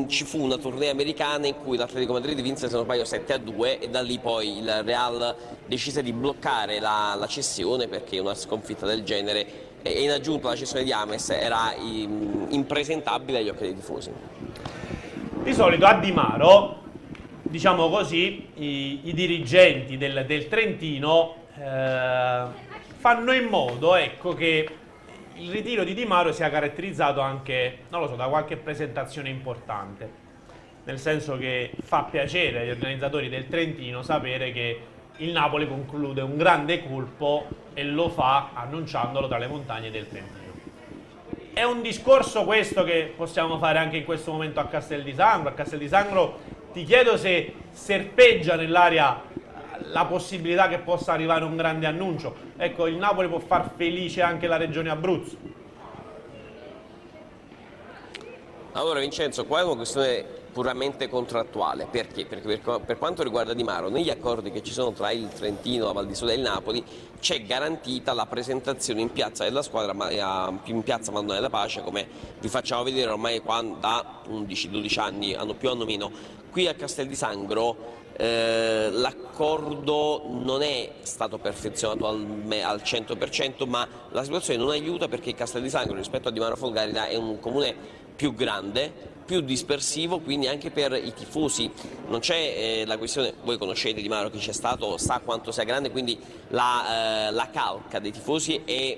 ci fu una tournée americana in cui l'Atletico Madrid vinse, se non sbaglio, 7-2, e da lì poi il Real decise di bloccare la cessione, perché una sconfitta del genere, e in aggiunta la cessione di James, era impresentabile agli occhi dei tifosi. Di solito a Di Maro, diciamo così, i dirigenti del Trentino fanno in modo, ecco, che il ritiro di Di Maro sia caratterizzato anche, non lo so, da qualche presentazione importante, nel senso che fa piacere agli organizzatori del Trentino sapere che il Napoli conclude un grande colpo e lo fa annunciandolo tra le montagne del Trentino. È un discorso questo che possiamo fare anche in questo momento a Castel di Sangro. A Castel di Sangro ti chiedo se serpeggia nell'aria la possibilità che possa arrivare un grande annuncio. Ecco, il Napoli può far felice anche la regione Abruzzo. Allora Vincenzo, qua è una questione puramente contrattuale. Perché? Perché per quanto riguarda Di Maro, negli accordi che ci sono tra il Trentino, la Val di Suda e il Napoli, c'è garantita la presentazione in piazza della squadra, in piazza Madonna della Pace, come vi facciamo vedere ormai da 11-12 anni, anno più anno meno. Qui a Castel di Sangro l'accordo non è stato perfezionato al 100%, ma la situazione non aiuta perché Castel di Sangro rispetto a Di Maro Folgarida è un comune più grande, più dispersivo, quindi anche per i tifosi non c'è la questione, voi conoscete Di Maro, chi c'è stato sa quanto sia grande, quindi la calca dei tifosi è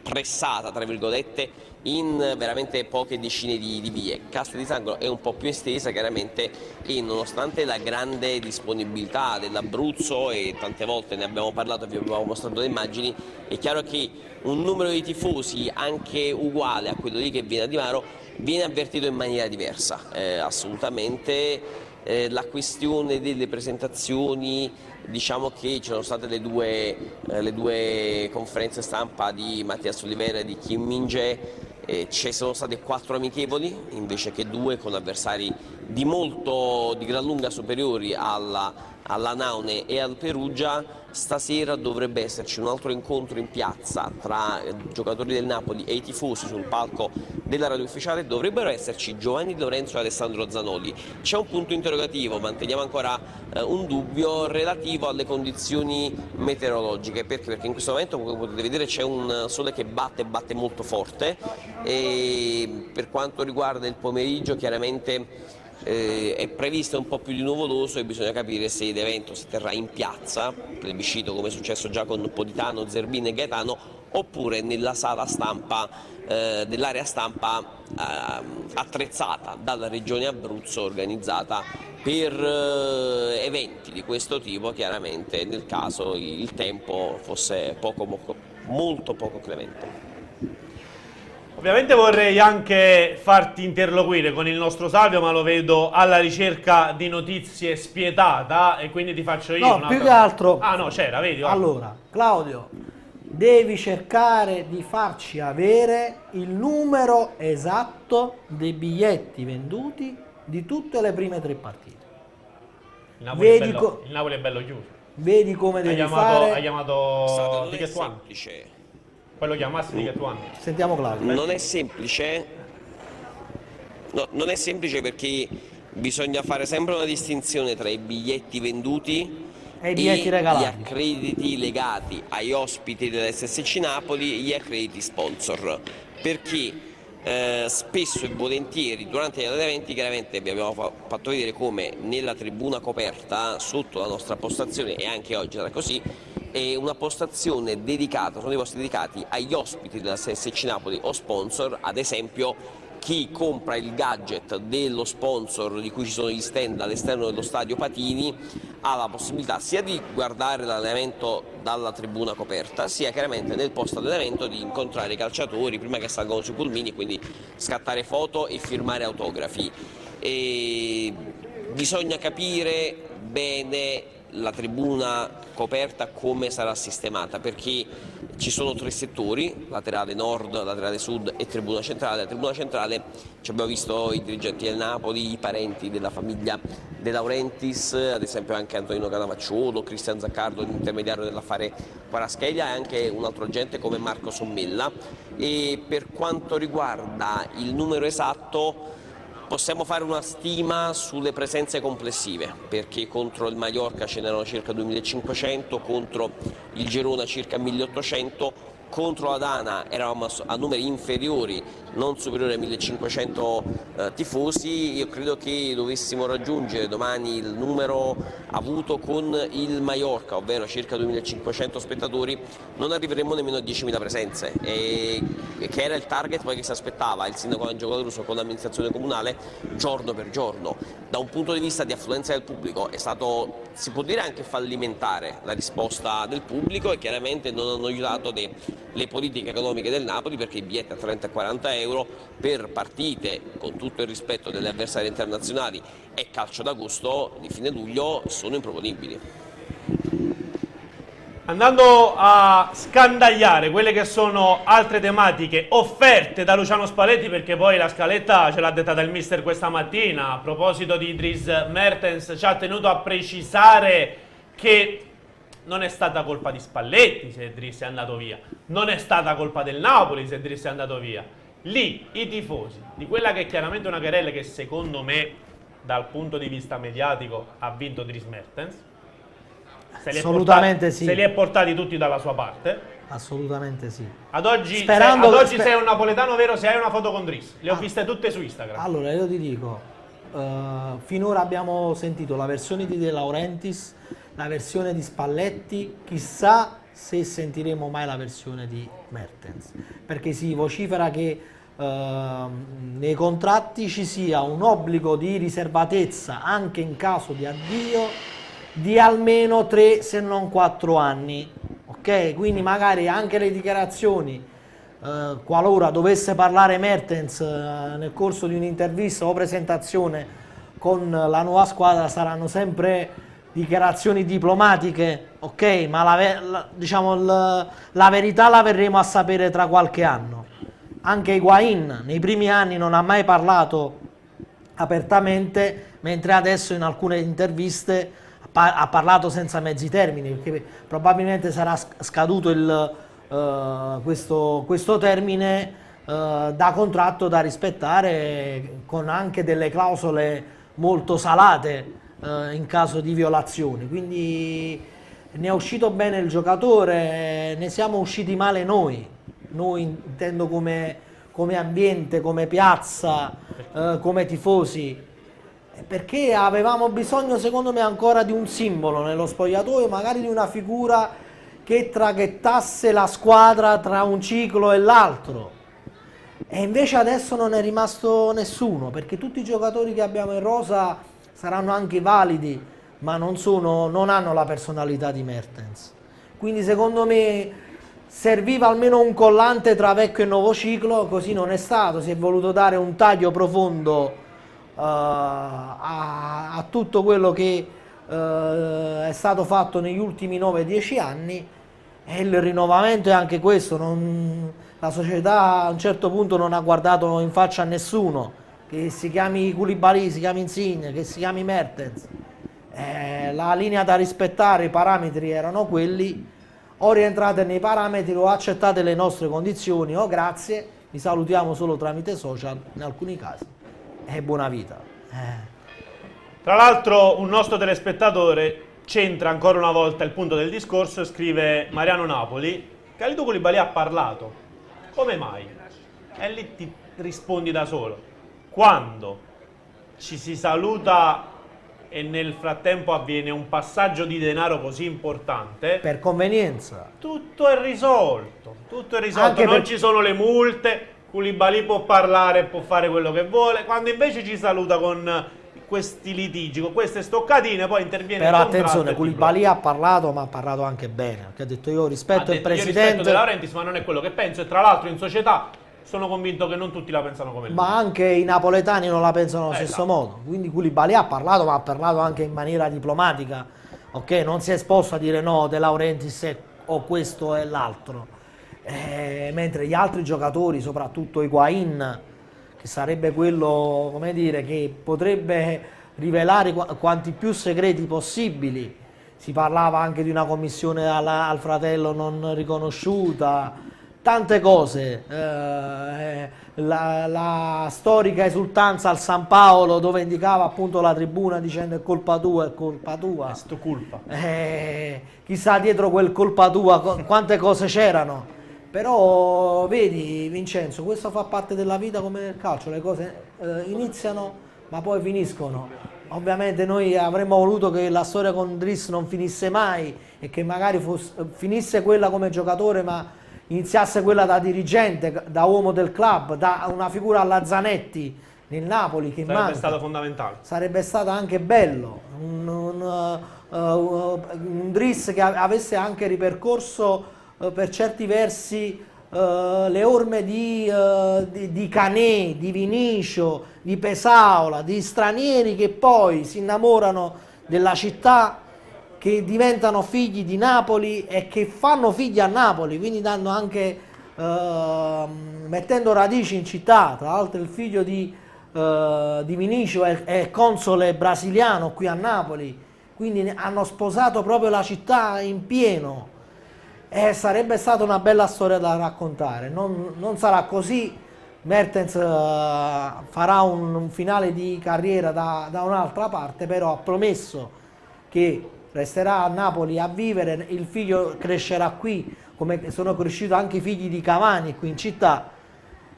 pressata tra virgolette in veramente poche decine di vie. Castel di Sangro è un po' più estesa chiaramente e nonostante la grande disponibilità dell'Abruzzo, e tante volte ne abbiamo parlato e vi abbiamo mostrato le immagini, è chiaro che un numero di tifosi anche uguale a quello lì che viene a Di Maro viene avvertito in maniera diversa, assolutamente. La questione delle presentazioni, diciamo che ci sono state le due conferenze stampa di Mattias Olivera e di Kim Min-jae, ci sono state 4 amichevoli invece che 2 con avversari di gran lunga superiori alla Naune e al Perugia. Stasera dovrebbe esserci un altro incontro in piazza tra giocatori del Napoli e i tifosi sul palco della radio ufficiale. Dovrebbero esserci Giovanni Di Lorenzo e Alessandro Zanoli. C'è un punto interrogativo, manteniamo ancora un dubbio relativo alle condizioni meteorologiche. Perché in questo momento, come potete vedere, c'è un sole che batte molto forte, e per quanto riguarda il pomeriggio chiaramente è previsto un po' più di nuvoloso e bisogna capire se l'evento si terrà in piazza, plebiscito come è successo già con Politano, Zerbini e Gaetano, oppure nella sala stampa dell'area stampa attrezzata dalla regione Abruzzo, organizzata per eventi di questo tipo, chiaramente nel caso il tempo fosse molto poco clemente. Ovviamente vorrei anche farti interloquire con il nostro Salvio, ma lo vedo alla ricerca di notizie spietata e quindi ti faccio io No, più che altro... Ah no, c'era, vedi? Guarda. Allora, Claudio, devi cercare di farci avere il numero esatto dei biglietti venduti di tutte le prime 3 partite. Il Napoli è bello chiuso. Vedi come devi fare... Ha chiamato non è semplice. Poi lo chiamassi di che tu anni. Sentiamo Claudio. Non è semplice, no, non è semplice perché bisogna fare sempre una distinzione tra i biglietti venduti e i biglietti regalati, gli accrediti legati agli ospiti dell'SSC Napoli e gli accrediti sponsor, perché spesso e volentieri durante gli allenamenti chiaramente vi abbiamo fatto vedere come nella tribuna coperta sotto la nostra postazione, e anche oggi era così, è una postazione dedicata, sono dei posti dedicati agli ospiti della SSC Napoli o sponsor. Ad esempio chi compra il gadget dello sponsor di cui ci sono gli stand all'esterno dello stadio Patini ha la possibilità sia di guardare l'allenamento dalla tribuna coperta, sia chiaramente nel post allenamento di incontrare i calciatori prima che salgano sui pulmini, quindi scattare foto e firmare autografi. E bisogna capire bene la tribuna coperta come sarà sistemata, perché ci sono 3 settori: laterale nord, laterale sud e tribuna centrale. La tribuna centrale ci abbiamo visto i dirigenti del Napoli, i parenti della famiglia De Laurentiis, ad esempio anche Antonino Canavacciolo, Cristian Zaccardo, l'intermediario dell'affare Paraschelia, e anche un altro agente come Marco Sommella. E per quanto riguarda il numero esatto possiamo fare una stima sulle presenze complessive, perché contro il Mallorca ce n'erano circa 2500, contro il Girona circa 1800, contro la Dana eravamo a numeri inferiori non superiore ai 1500 tifosi. Io credo che dovessimo raggiungere domani il numero avuto con il Mallorca, ovvero circa 2500 spettatori, non arriveremo nemmeno a 10.000 presenze, che era il target poi che si aspettava il sindaco Angelo Caruso con l'amministrazione comunale giorno per giorno. Da un punto di vista di affluenza del pubblico è stato, si può dire, anche fallimentare la risposta del pubblico, e chiaramente non hanno aiutato le politiche economiche del Napoli, perché i biglietti a 30 e 40 euro per partite, con tutto il rispetto delle avversarie internazionali e calcio d'agosto di fine luglio, sono improponibili. Andando a scandagliare quelle che sono altre tematiche offerte da Luciano Spalletti, perché poi la scaletta ce l'ha dettata il mister questa mattina. A proposito di Dries Mertens, ci ha tenuto a precisare che non è stata colpa di Spalletti se Dries è andato via, non è stata colpa del Napoli se Dries è andato via. Lì i tifosi di quella che è chiaramente una querela che secondo me dal punto di vista mediatico ha vinto Dries Mertens, assolutamente sì, se li è portati tutti dalla sua parte. Assolutamente sì. Ad oggi sei un napoletano vero se hai una foto con Dries, le ho viste tutte su Instagram. Allora io ti dico, finora abbiamo sentito la versione di De Laurentiis, la versione di Spalletti, chissà se sentiremo mai la versione di Mertens, perché si vocifera che nei contratti ci sia un obbligo di riservatezza anche in caso di addio di almeno 3 se non 4 anni, ok? Quindi magari anche le dichiarazioni, qualora dovesse parlare Mertens nel corso di un'intervista o presentazione con la nuova squadra, saranno sempre dichiarazioni diplomatiche, ok? Ma diciamo la verità la verremo a sapere tra qualche anno. Anche Higuain nei primi anni non ha mai parlato apertamente, mentre adesso in alcune interviste ha parlato senza mezzi termini, perché probabilmente sarà scaduto questo termine da contratto da rispettare, con anche delle clausole molto salate in caso di violazioni. Quindi ne è uscito bene il giocatore, ne siamo usciti male noi intendo come ambiente, come piazza, come tifosi, perché avevamo bisogno secondo me ancora di un simbolo nello spogliatoio, magari di una figura che traghettasse la squadra tra un ciclo e l'altro, e invece adesso non è rimasto nessuno, perché tutti i giocatori che abbiamo in rosa saranno anche validi, ma non hanno la personalità di Mertens. Quindi secondo me serviva almeno un collante tra vecchio e nuovo ciclo, così non è stato, si è voluto dare un taglio profondo a tutto quello che è stato fatto negli ultimi 9-10 anni, e il rinnovamento è anche questo. La società a un certo punto non ha guardato in faccia a nessuno, che si chiami Koulibaly, si chiami Insigne, che si chiami Mertens. La linea da rispettare, i parametri erano quelli, o rientrate nei parametri o accettate le nostre condizioni, o grazie, vi salutiamo solo tramite social in alcuni casi, e buona vita. Tra l'altro un nostro telespettatore centra ancora una volta il punto del discorso e scrive: Mariano Napoli, Kalidou Koulibaly ha parlato, come mai? E lì ti rispondi da solo. Quando ci si saluta e nel frattempo avviene un passaggio di denaro così importante, per convenienza, tutto è risolto, non ci sono le multe, Koulibaly può parlare, può fare quello che vuole. Quando invece ci saluta con questi litigi, con queste stoccatine, poi interviene però il contratto. attenzione, Koulibaly ha parlato, ma ha parlato anche bene, perché ha detto io rispetto il presidente, io rispetto De Laurentiis, ma non è quello che penso, e tra l'altro in società sono convinto che non tutti la pensano come lui. Ma anche i napoletani non la pensano allo stesso modo. Quindi Koulibaly ha parlato, ma ha parlato anche in maniera diplomatica, ok? Non si è esposto a dire no, De Laurentiis o questo e l'altro, mentre gli altri giocatori, soprattutto Higuain, che sarebbe quello, come dire, che potrebbe rivelare quanti più segreti possibili. Si parlava anche di una commissione al fratello non riconosciuta, tante cose, la storica esultanza al San Paolo, dove indicava appunto la tribuna dicendo è colpa tua, è colpa tua. Colpa. Chissà dietro quel colpa tua quante cose c'erano, Però vedi Vincenzo, questo fa parte della vita come nel calcio, le cose iniziano ma poi finiscono. Ovviamente noi avremmo voluto che la storia con Driss non finisse mai e che magari finisse quella come giocatore ma iniziasse quella da dirigente, da uomo del club, da una figura alla Zanetti nel Napoli che sarebbe stato fondamentale. Sarebbe stato anche bello un Driss che avesse anche ripercorso per certi versi le orme di Canè, di Vinicio, di Pesaola, di stranieri che poi si innamorano della città, che diventano figli di Napoli e che fanno figli a Napoli, quindi danno anche mettendo radici in città. Tra l'altro il figlio di Vinicio è console brasiliano qui a Napoli, quindi hanno sposato proprio la città in pieno. Sarebbe stata una bella storia da raccontare, non sarà così. Mertens farà un finale di carriera da un'altra parte, però ha promesso che resterà a Napoli a vivere, il figlio crescerà qui, come sono cresciuti anche i figli di Cavani qui in città,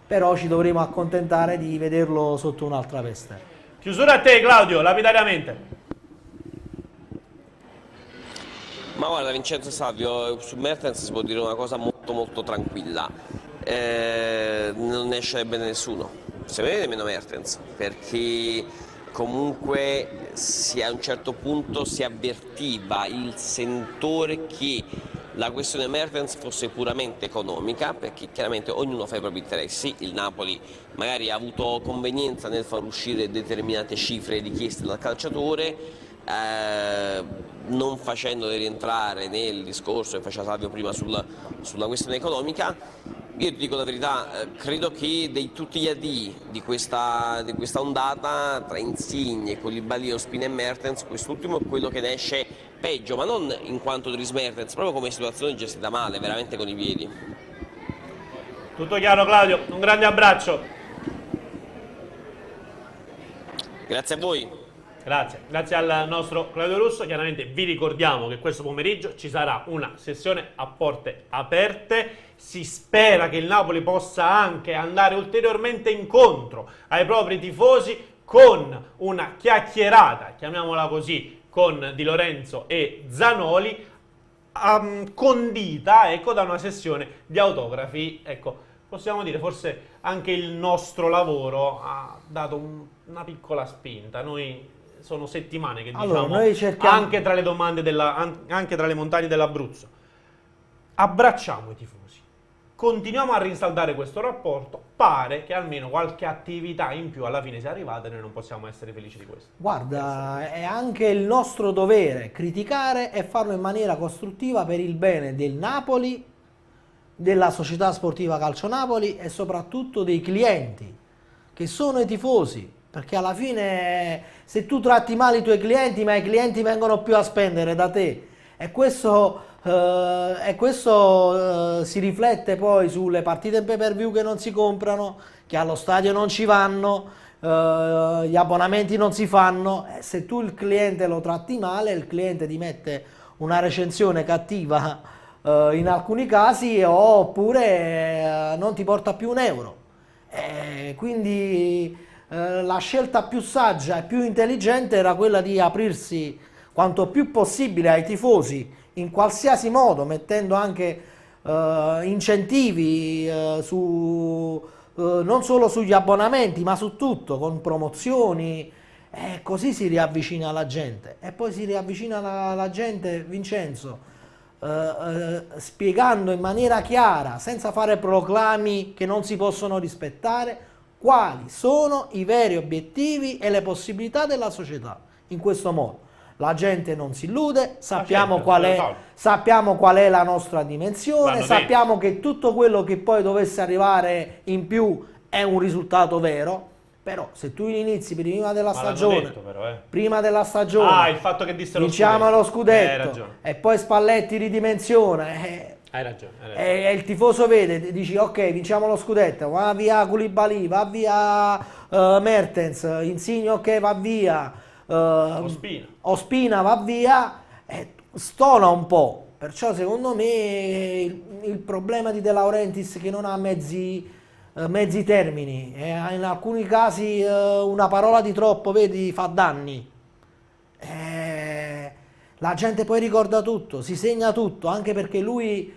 però ci dovremo accontentare di vederlo sotto un'altra veste. Chiusura a te Claudio, lapidariamente. Ma guarda Vincenzo e Salvio, su Mertens si può dire una cosa molto tranquilla, non ne esce bene nessuno, se vede nemmeno Mertens, perché comunque a un certo punto si avvertiva il sentore che la questione Mertens fosse puramente economica, perché chiaramente ognuno fa i propri interessi. Il Napoli magari ha avuto convenienza nel far uscire determinate cifre richieste dal calciatore, non facendole rientrare nel discorso che faceva Salvio prima sulla questione economica. Io ti dico la verità, credo che di tutti gli addii di questa ondata, tra Insigne, Koulibaly, Ospina e Mertens, quest'ultimo è quello che ne esce peggio, ma non in quanto Dries Mertens, proprio come situazione gestita male, veramente con i piedi. Tutto chiaro Claudio, un grande abbraccio. Grazie a voi. Grazie al nostro Claudio Russo. Chiaramente vi ricordiamo che questo pomeriggio ci sarà una sessione a porte aperte. Si spera che il Napoli possa anche andare ulteriormente incontro ai propri tifosi con una chiacchierata, chiamiamola così, con Di Lorenzo e Zanoli, condita da una sessione di autografi. Ecco, possiamo dire forse anche il nostro lavoro ha dato una piccola spinta. Noi sono settimane che diciamo, noi cerchiamo... anche tra le domande anche tra le montagne dell'Abruzzo, abbracciamo i tifosi, continuiamo a rinsaldare questo rapporto. Pare che almeno qualche attività in più alla fine sia arrivata e noi non possiamo essere felici di questo. Guarda, è anche il nostro dovere criticare e farlo in maniera costruttiva per il bene del Napoli, della società sportiva Calcio Napoli e soprattutto dei clienti che sono i tifosi. Perché alla fine se tu tratti male i tuoi clienti, ma i clienti vengono più a spendere da te. E questo si riflette poi sulle partite in pay-per-view che non si comprano, che allo stadio non ci vanno, gli abbonamenti non si fanno. Se tu il cliente lo tratti male, il cliente ti mette una recensione cattiva in alcuni casi, oppure non ti porta più un euro. Quindi la scelta più saggia e più intelligente era quella di aprirsi quanto più possibile ai tifosi in qualsiasi modo, mettendo anche incentivi non solo sugli abbonamenti ma su tutto, con promozioni, così si riavvicina la gente. E poi si riavvicina la gente, Vincenzo, spiegando in maniera chiara, senza fare proclami che non si possono rispettare, quali sono i veri obiettivi e le possibilità della società. In questo modo la gente non si illude, sappiamo qual è la nostra dimensione, sappiamo che tutto quello che poi dovesse arrivare in più è un risultato vero. Però se tu inizi prima della stagione, il fatto che dissero vinciamo lo scudetto e poi Spalletti ridimensiona, hai ragione. E il tifoso vede, dici ok, vinciamo lo scudetto, va via Koulibaly, va via Mertens, Insigne ok, va via Ospina va via, stona un po', Perciò secondo me il problema di De Laurentiis che non ha mezzi termini, in alcuni casi una parola di troppo, vedi, fa danni. La gente poi ricorda tutto, si segna tutto, anche perché lui,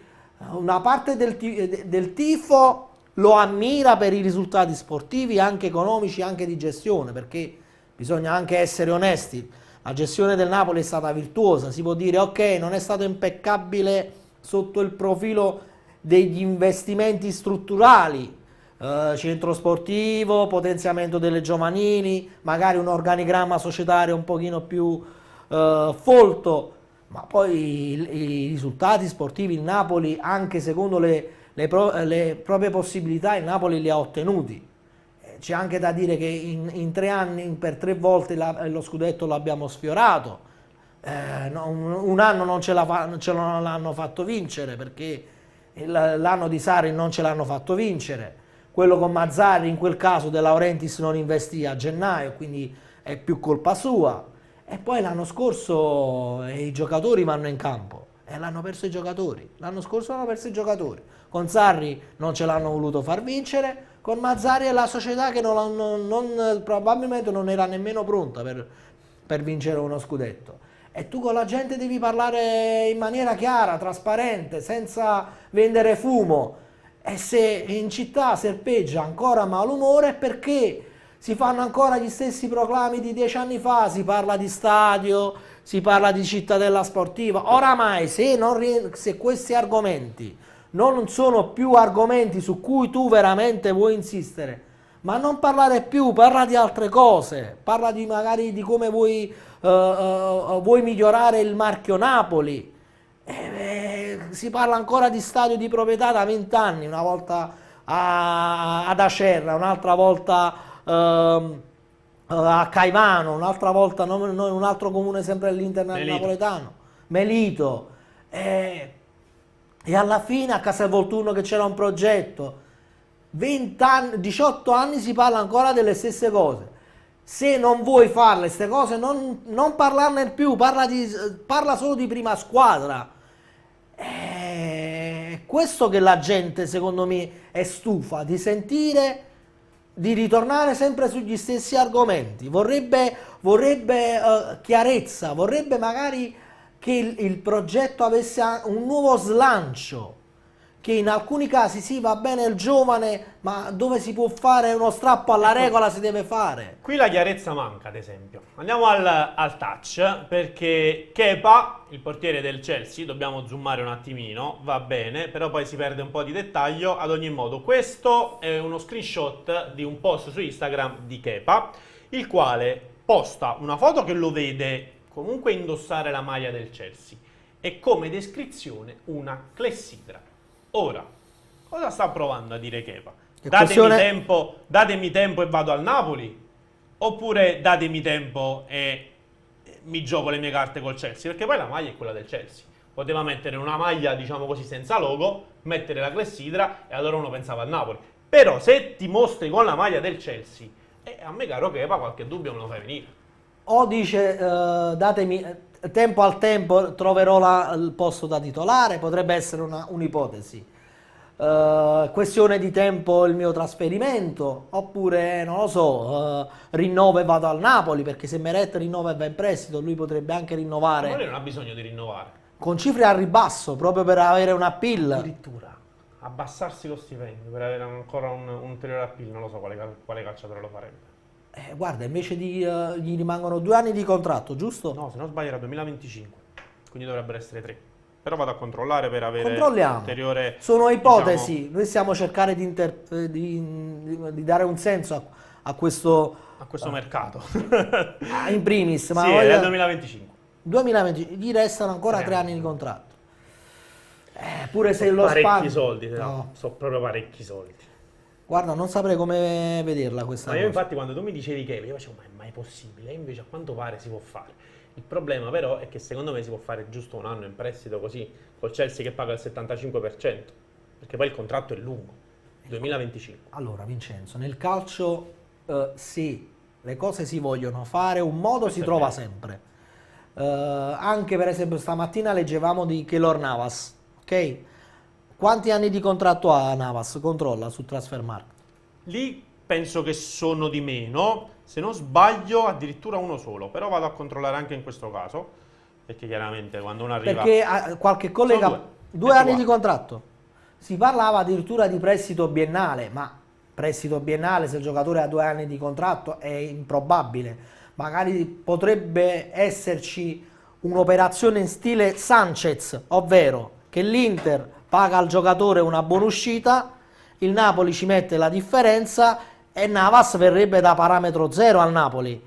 una parte del tifo lo ammira per i risultati sportivi, anche economici, anche di gestione, perché bisogna anche essere onesti. La gestione del Napoli è stata virtuosa, si può dire ok, non è stato impeccabile sotto il profilo degli investimenti strutturali, centro sportivo, potenziamento delle giovanili, magari un organigramma societario un pochino più folto, ma poi i risultati sportivi il Napoli, anche secondo le proprie possibilità, il Napoli li ha ottenuti. C'è anche da dire che in 3 anni, per 3 volte lo scudetto l'abbiamo sfiorato. Un anno non ce l'hanno fatto vincere, perché l'anno di Sarri non ce l'hanno fatto vincere. Quello con Mazzarri, in quel caso De Laurentiis non investì a gennaio, quindi è più colpa sua. E poi l'anno scorso i giocatori vanno in campo e l'hanno perso i giocatori. L'anno scorso hanno perso i giocatori. Con Sarri non ce l'hanno voluto far vincere, con Mazzarri e la società che probabilmente non era nemmeno pronta per vincere uno scudetto. E tu con la gente devi parlare in maniera chiara, trasparente, senza vendere fumo. E se in città serpeggia ancora malumore è perché si fanno ancora gli stessi proclami di 10 anni fa, si parla di stadio, si parla di cittadella sportiva. Oramai se questi argomenti non sono più argomenti su cui tu veramente vuoi insistere, ma non parlare più, parla di altre cose, parla magari di come vuoi migliorare il marchio Napoli. Si parla ancora di stadio di proprietà da 20 anni, una volta ad Acerra, un'altra volta a Caivano, un'altra volta in un altro comune sempre dell'Inter napoletano, Melito. E alla fine a Castelvolturno che c'era un progetto, 18 anni si parla ancora delle stesse cose. Se non vuoi fare queste cose non parlarne più, parla solo di prima squadra. È questo che la gente secondo me è stufa di sentire, di ritornare sempre sugli stessi argomenti. Vorrebbe chiarezza, vorrebbe magari che il progetto avesse un nuovo slancio, che in alcuni casi sì, va bene il giovane, ma dove si può fare uno strappo alla regola si deve fare. Qui la chiarezza manca, ad esempio. Andiamo al touch, perché Kepa, il portiere del Chelsea, dobbiamo zoomare un attimino, va bene, però poi si perde un po' di dettaglio. Ad ogni modo, questo è uno screenshot di un post su Instagram di Kepa, il quale posta una foto che lo vede comunque indossare la maglia del Chelsea e come descrizione una clessidra. Ora, cosa sta provando a dire Kepa? Datemi tempo e vado al Napoli? Oppure datemi tempo e mi gioco le mie carte col Chelsea? Perché poi la maglia è quella del Chelsea. Poteva mettere una maglia, diciamo così, senza logo, mettere la clessidra e allora uno pensava al Napoli. Però se ti mostri con la maglia del Chelsea, a me caro Kepa qualche dubbio me lo fai venire. O dice datemi tempo al tempo, troverò il posto da titolare, potrebbe essere un'ipotesi. Questione di tempo il mio trasferimento, oppure non lo so, rinnovo e vado al Napoli, perché se Meret rinnova e va in prestito lui potrebbe anche rinnovare. Ma lui non ha bisogno di rinnovare. Con cifre al ribasso, proprio per avere un appeal. Addirittura abbassarsi lo stipendio per avere ancora un ulteriore appeal, non lo so quale calciatore lo farebbe. Guarda, invece gli rimangono 2 anni di contratto, giusto? No, se non sbaglio era 2025, quindi dovrebbero essere 3. Però vado a controllare per avere ulteriore... Sono ipotesi, diciamo... Noi stiamo cercando di dare un senso a questo mercato. In primis, ma sì, è del 2025. 2020, gli restano ancora 3 anni di contratto. Pure se lo parecchi soldi, no. So proprio parecchi soldi. Guarda, non saprei come vederla questa cosa. Io infatti quando tu mi dicevi che io facevo, ma è mai possibile? E invece a quanto pare si può fare. Il problema però è che secondo me si può fare giusto un anno in prestito così, col Chelsea che paga il 75%, perché poi il contratto è lungo, 2025. Allora Vincenzo, nel calcio se le cose si vogliono fare, un modo si trova sempre. Anche per esempio stamattina leggevamo di Keylor Navas, ok? Quanti anni di contratto ha Navas? Controlla su Transfermarkt. Lì penso che sono di meno, se non sbaglio addirittura uno solo, però vado a controllare anche in questo caso, perché chiaramente quando uno arriva... Perché qualche collega... Sono due anni di contratto. Si parlava addirittura di prestito biennale, ma prestito biennale se il giocatore ha 2 anni di contratto è improbabile. Magari potrebbe esserci un'operazione in stile Sanchez, ovvero che l'Inter paga al giocatore una buona uscita, il Napoli ci mette la differenza e Navas verrebbe da parametro zero al Napoli.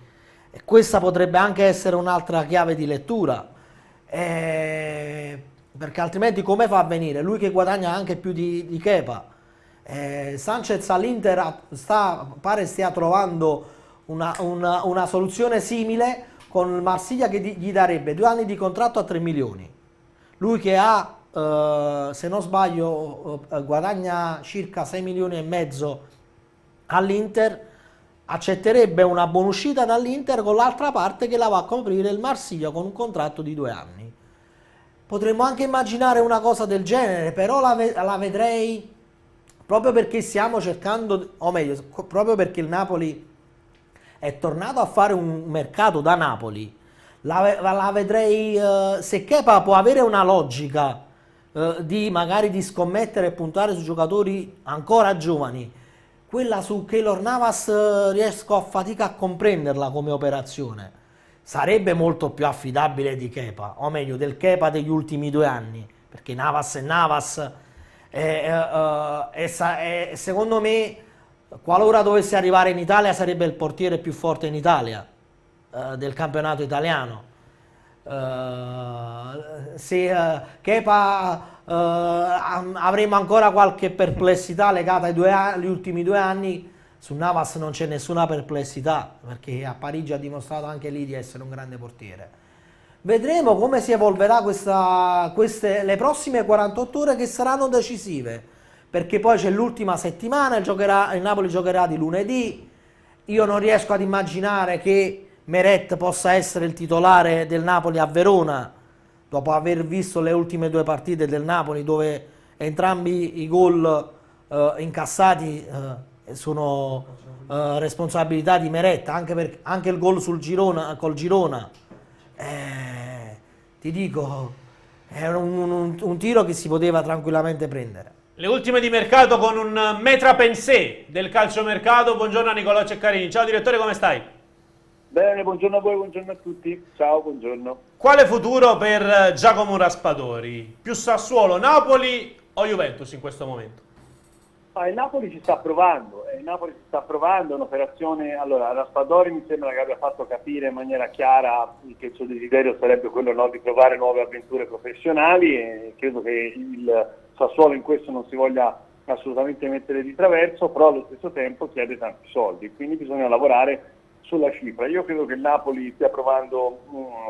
E questa potrebbe anche essere un'altra chiave di lettura, perché altrimenti come fa a venire? Lui che guadagna anche più di Kepa. Sanchez all'Inter pare stia trovando una soluzione simile con il Marsiglia che gli darebbe 2 anni di contratto a 3 milioni. Lui che ha, se non sbaglio, guadagna circa 6 milioni e mezzo all'Inter, accetterebbe una buonuscita dall'Inter con l'altra parte che la va a coprire il Marsiglia con un contratto di 2 anni. Potremmo anche immaginare una cosa del genere, però la vedrei proprio perché stiamo cercando, o meglio, proprio perché il Napoli è tornato a fare un mercato da Napoli, la vedrei, se Kepa può avere una logica magari di scommettere e puntare su giocatori ancora giovani, quella su Keylor Navas riesco a fatica a comprenderla come operazione. Sarebbe molto più affidabile di Kepa, o meglio del Kepa degli ultimi 2 anni, perché Navas è Navas, secondo me qualora dovesse arrivare in Italia sarebbe il portiere più forte in Italia del campionato italiano. Se Kepa avremo ancora qualche perplessità legata agli ultimi 2 anni, su Navas non c'è nessuna perplessità, perché a Parigi ha dimostrato anche lì di essere un grande portiere. Vedremo come si evolverà le prossime 48 ore, che saranno decisive, perché poi c'è l'ultima settimana, il Napoli giocherà di lunedì. Io non riesco ad immaginare che Meret possa essere il titolare del Napoli a Verona, dopo aver visto le ultime 2 partite del Napoli, dove entrambi i gol incassati sono responsabilità di Meret, anche il gol col Girona. Ti dico, è un tiro che si poteva tranquillamente prendere. Le ultime di mercato con un Metra Pensé del calciomercato. Buongiorno a Nicolò Ceccarini. Ciao direttore, come stai? Bene, buongiorno a voi, buongiorno a tutti. Ciao, buongiorno. Quale futuro per Giacomo Raspadori? Più Sassuolo, Napoli o Juventus in questo momento? Il Napoli ci sta provando, è un'operazione. Allora, Raspadori mi sembra che abbia fatto capire in maniera chiara che il suo desiderio sarebbe quello, no, di provare nuove avventure professionali, e credo che il Sassuolo in questo non si voglia assolutamente mettere di traverso, però allo stesso tempo chiede tanti soldi, quindi bisogna lavorare sulla cifra. Io credo che il Napoli stia provando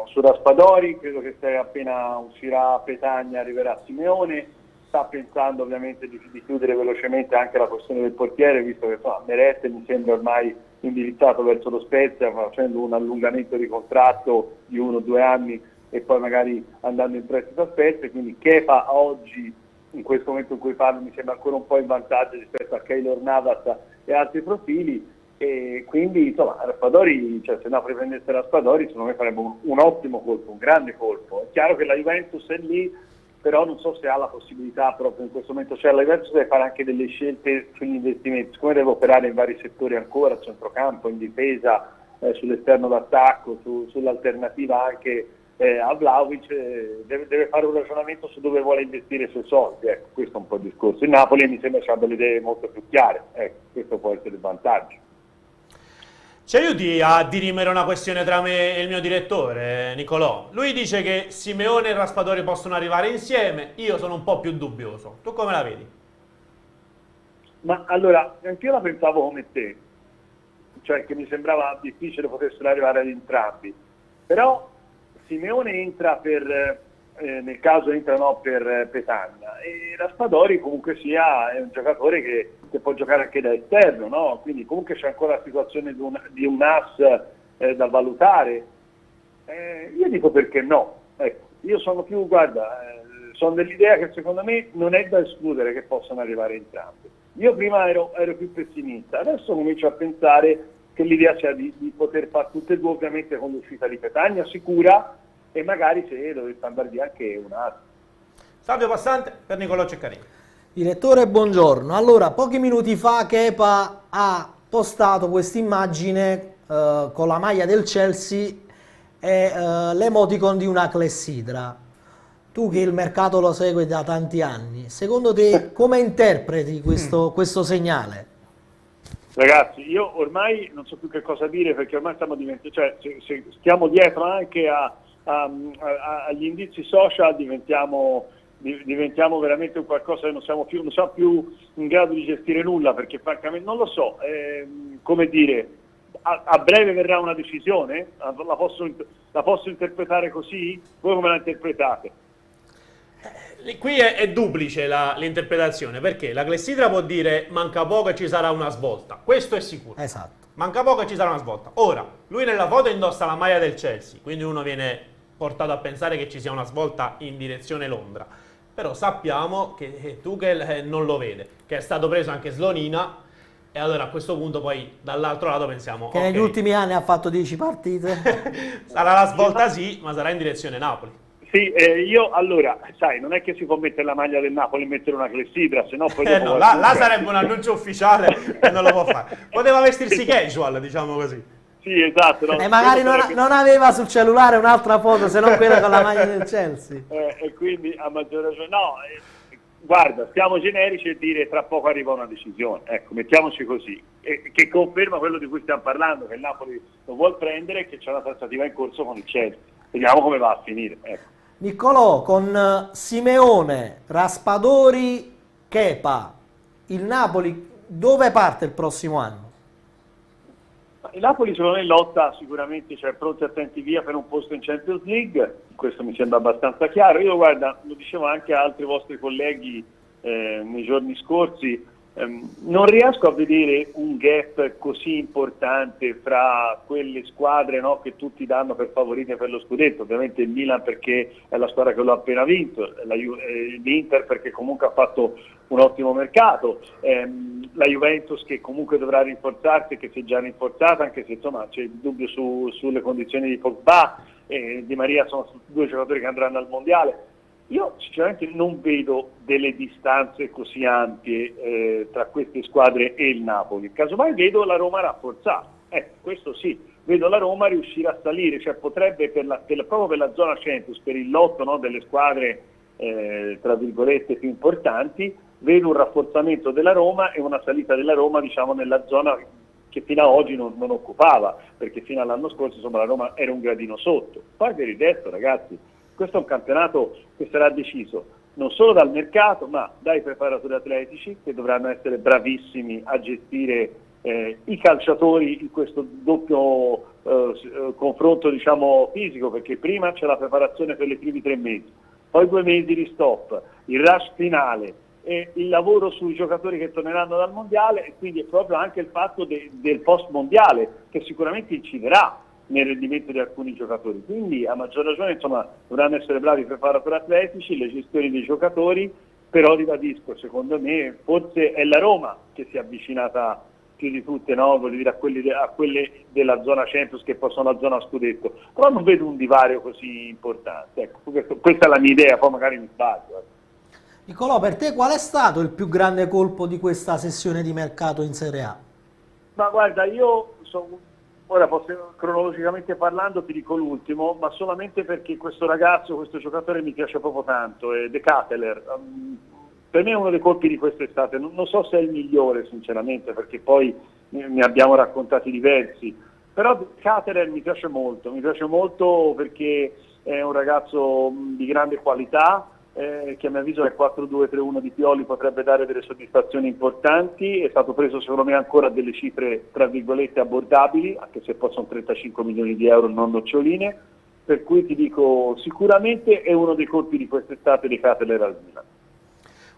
su Raspadori, credo che appena uscirà a Petagna arriverà Simeone. Sta pensando ovviamente di chiudere velocemente anche la questione del portiere, visto che Meret mi sembra ormai indirizzato verso lo Spezia, facendo un allungamento di contratto di 1 o 2 anni e poi magari andando in prestito a Spezia, quindi Kepa oggi, in questo momento in cui parlo, mi sembra ancora un po' in vantaggio rispetto a Keylor Navas e altri profili, e quindi insomma Raspadori, se Napoli prendesse Raspadori, secondo me farebbe un ottimo colpo, un grande colpo. È chiaro che la Juventus è lì, però non so se ha la possibilità proprio in questo momento. La Juventus deve fare anche delle scelte sugli investimenti, siccome deve operare in vari settori ancora, a centrocampo, in difesa, sull'esterno d'attacco, sull'alternativa anche a Vlahovic, deve fare un ragionamento su dove vuole investire i suoi soldi. Ecco, questo è un po' il discorso. Il Napoli mi sembra che abbia le idee molto più chiare, questo può essere il vantaggio. Ci aiuti a dirimere una questione tra me e il mio direttore, Nicolò. Lui dice che Simeone e Raspadori possono arrivare insieme, io sono un po' più dubbioso. Tu come la vedi? Ma allora, anch'io la pensavo come te, cioè che mi sembrava difficile potessero arrivare ad entrambi, però Simeone entra nel caso entrano per Petagna, e Raspadori comunque è un giocatore che può giocare anche da esterno, no? Quindi comunque c'è ancora la situazione di un as da valutare. Io dico perché no. Ecco, io sono più, guarda, sono dell'idea che secondo me non è da escludere che possano arrivare entrambi. Io prima ero più pessimista, adesso comincio a pensare che l'idea sia di poter fare tutte e due, ovviamente con l'uscita di Petagna sicura, e magari se dovesse andare via anche un altro. Salvio Passante per Nicolò Ceccarini. Direttore, buongiorno. Allora, pochi minuti fa Kepa ha postato questa immagine con la maglia del Chelsea e l'emoticon di una clessidra. Tu che il mercato lo segui da tanti anni, secondo te come interpreti questo segnale? Ragazzi, io ormai non so più che cosa dire, perché ormai stiamo diventando, cioè se stiamo dietro anche agli indizi social diventiamo veramente un qualcosa che non siamo più in grado di gestire nulla, perché francamente non lo so, come dire, a breve verrà una decisione? La posso interpretare così? Voi come la interpretate? Qui è duplice l'interpretazione, perché la clessidra può dire manca poco e ci sarà una svolta, questo è sicuro. Esatto. Manca poco e ci sarà una svolta. Ora, lui nella foto indossa la maglia del Chelsea, quindi uno viene portato a pensare che ci sia una svolta in direzione Londra. Però sappiamo che Tuchel non lo vede, che è stato preso anche Slonina, e allora a questo punto poi dall'altro lato pensiamo che negli ultimi anni ha fatto 10 partite. Sarà la svolta sì, ma sarà in direzione Napoli. Sì, io allora, sai, non è che si può mettere la maglia del Napoli e mettere una clessidra, se no poi... No, là sarebbe un annuncio ufficiale e non lo può fare. Poteva vestirsi casual, diciamo così. Sì, esatto. No, e magari non aveva sul cellulare un'altra foto, se non quella con la maglia del Chelsea. E quindi a maggior ragione... No, guarda, stiamo generici e dire tra poco arriva una decisione, ecco, mettiamoci così, che conferma quello di cui stiamo parlando, che il Napoli lo vuol prendere e che c'è una trattativa in corso con il Chelsea. Vediamo come va a finire, ecco. Niccolò, con Simeone, Raspadori, Kepa, il Napoli dove parte il prossimo anno? Il Napoli secondo me lotta sicuramente, cioè pronti attenti via per un posto in Champions League, questo mi sembra abbastanza chiaro. Io guarda, lo dicevo anche a altri vostri colleghi nei giorni scorsi, non riesco a vedere un gap così importante fra quelle squadre, no, che tutti danno per favorite per lo scudetto. Ovviamente il Milan perché è la squadra che lo ha appena vinto, l'Inter perché comunque ha fatto un ottimo mercato, la Juventus che comunque dovrà rinforzarsi, che si è già rinforzata, anche se insomma c'è il dubbio sulle condizioni di Pogba e Di Maria, sono due giocatori che andranno al mondiale. Io sinceramente non vedo delle distanze così ampie tra queste squadre e il Napoli, casomai vedo la Roma rafforzata, questo sì, vedo la Roma riuscire a salire, cioè potrebbe proprio per la zona Champions, per il lotto, no, delle squadre tra virgolette più importanti, vedo un rafforzamento della Roma e una salita della Roma, diciamo, nella zona che fino ad oggi non occupava, perché fino all'anno scorso insomma la Roma era un gradino sotto. Poi per il resto, ragazzi, questo è un campionato che sarà deciso non solo dal mercato, ma dai preparatori atletici, che dovranno essere bravissimi a gestire i calciatori in questo doppio confronto, diciamo, fisico, perché prima c'è la preparazione per i primi 3 mesi, poi 2 mesi di stop, il rush finale, e il lavoro sui giocatori che torneranno dal mondiale, e quindi è proprio anche il fatto del post mondiale che sicuramente inciderà nel rendimento di alcuni giocatori. Quindi a maggior ragione insomma dovranno essere bravi i preparatori atletici, le gestioni dei giocatori, però ribadisco, secondo me forse è la Roma che si è avvicinata più di tutte, no? Voglio dire, a quelle della zona Champions, che poi sono la zona scudetto, però non vedo un divario così importante, ecco, questa è la mia idea, poi magari mi sbaglio. Niccolò, per te qual è stato il più grande colpo di questa sessione di mercato in Serie A? Ma guarda, io ora cronologicamente parlando ti dico l'ultimo, ma solamente perché questo ragazzo, questo giocatore mi piace proprio tanto, è De Ketelaere. Per me è uno dei colpi di quest'estate, non so se è il migliore sinceramente, perché poi ne abbiamo raccontati diversi, però De Ketelaere mi piace molto perché è un ragazzo di grande qualità, che a mio avviso è 4-2-3-1 di Pioli potrebbe dare delle soddisfazioni importanti, è stato preso secondo me ancora delle cifre tra virgolette abbordabili, anche se poi sono 35 milioni di euro, non noccioline, per cui ti dico sicuramente è uno dei colpi di quest'estate di Ketelaere al Milan.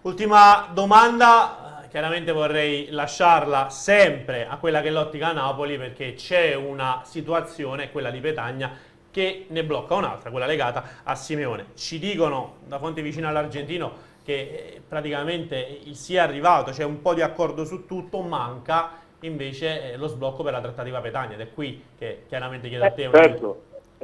Ultima domanda, chiaramente vorrei lasciarla sempre a quella che è l'ottica Napoli, perché c'è una situazione, quella di Petagna, che ne blocca un'altra, quella legata a Simeone. Ci dicono da fonti vicine all'argentino che praticamente sia arrivato, c'è un po' di accordo su tutto, manca invece lo sblocco per la trattativa Petagna, ed è qui che chiaramente chiedo a te.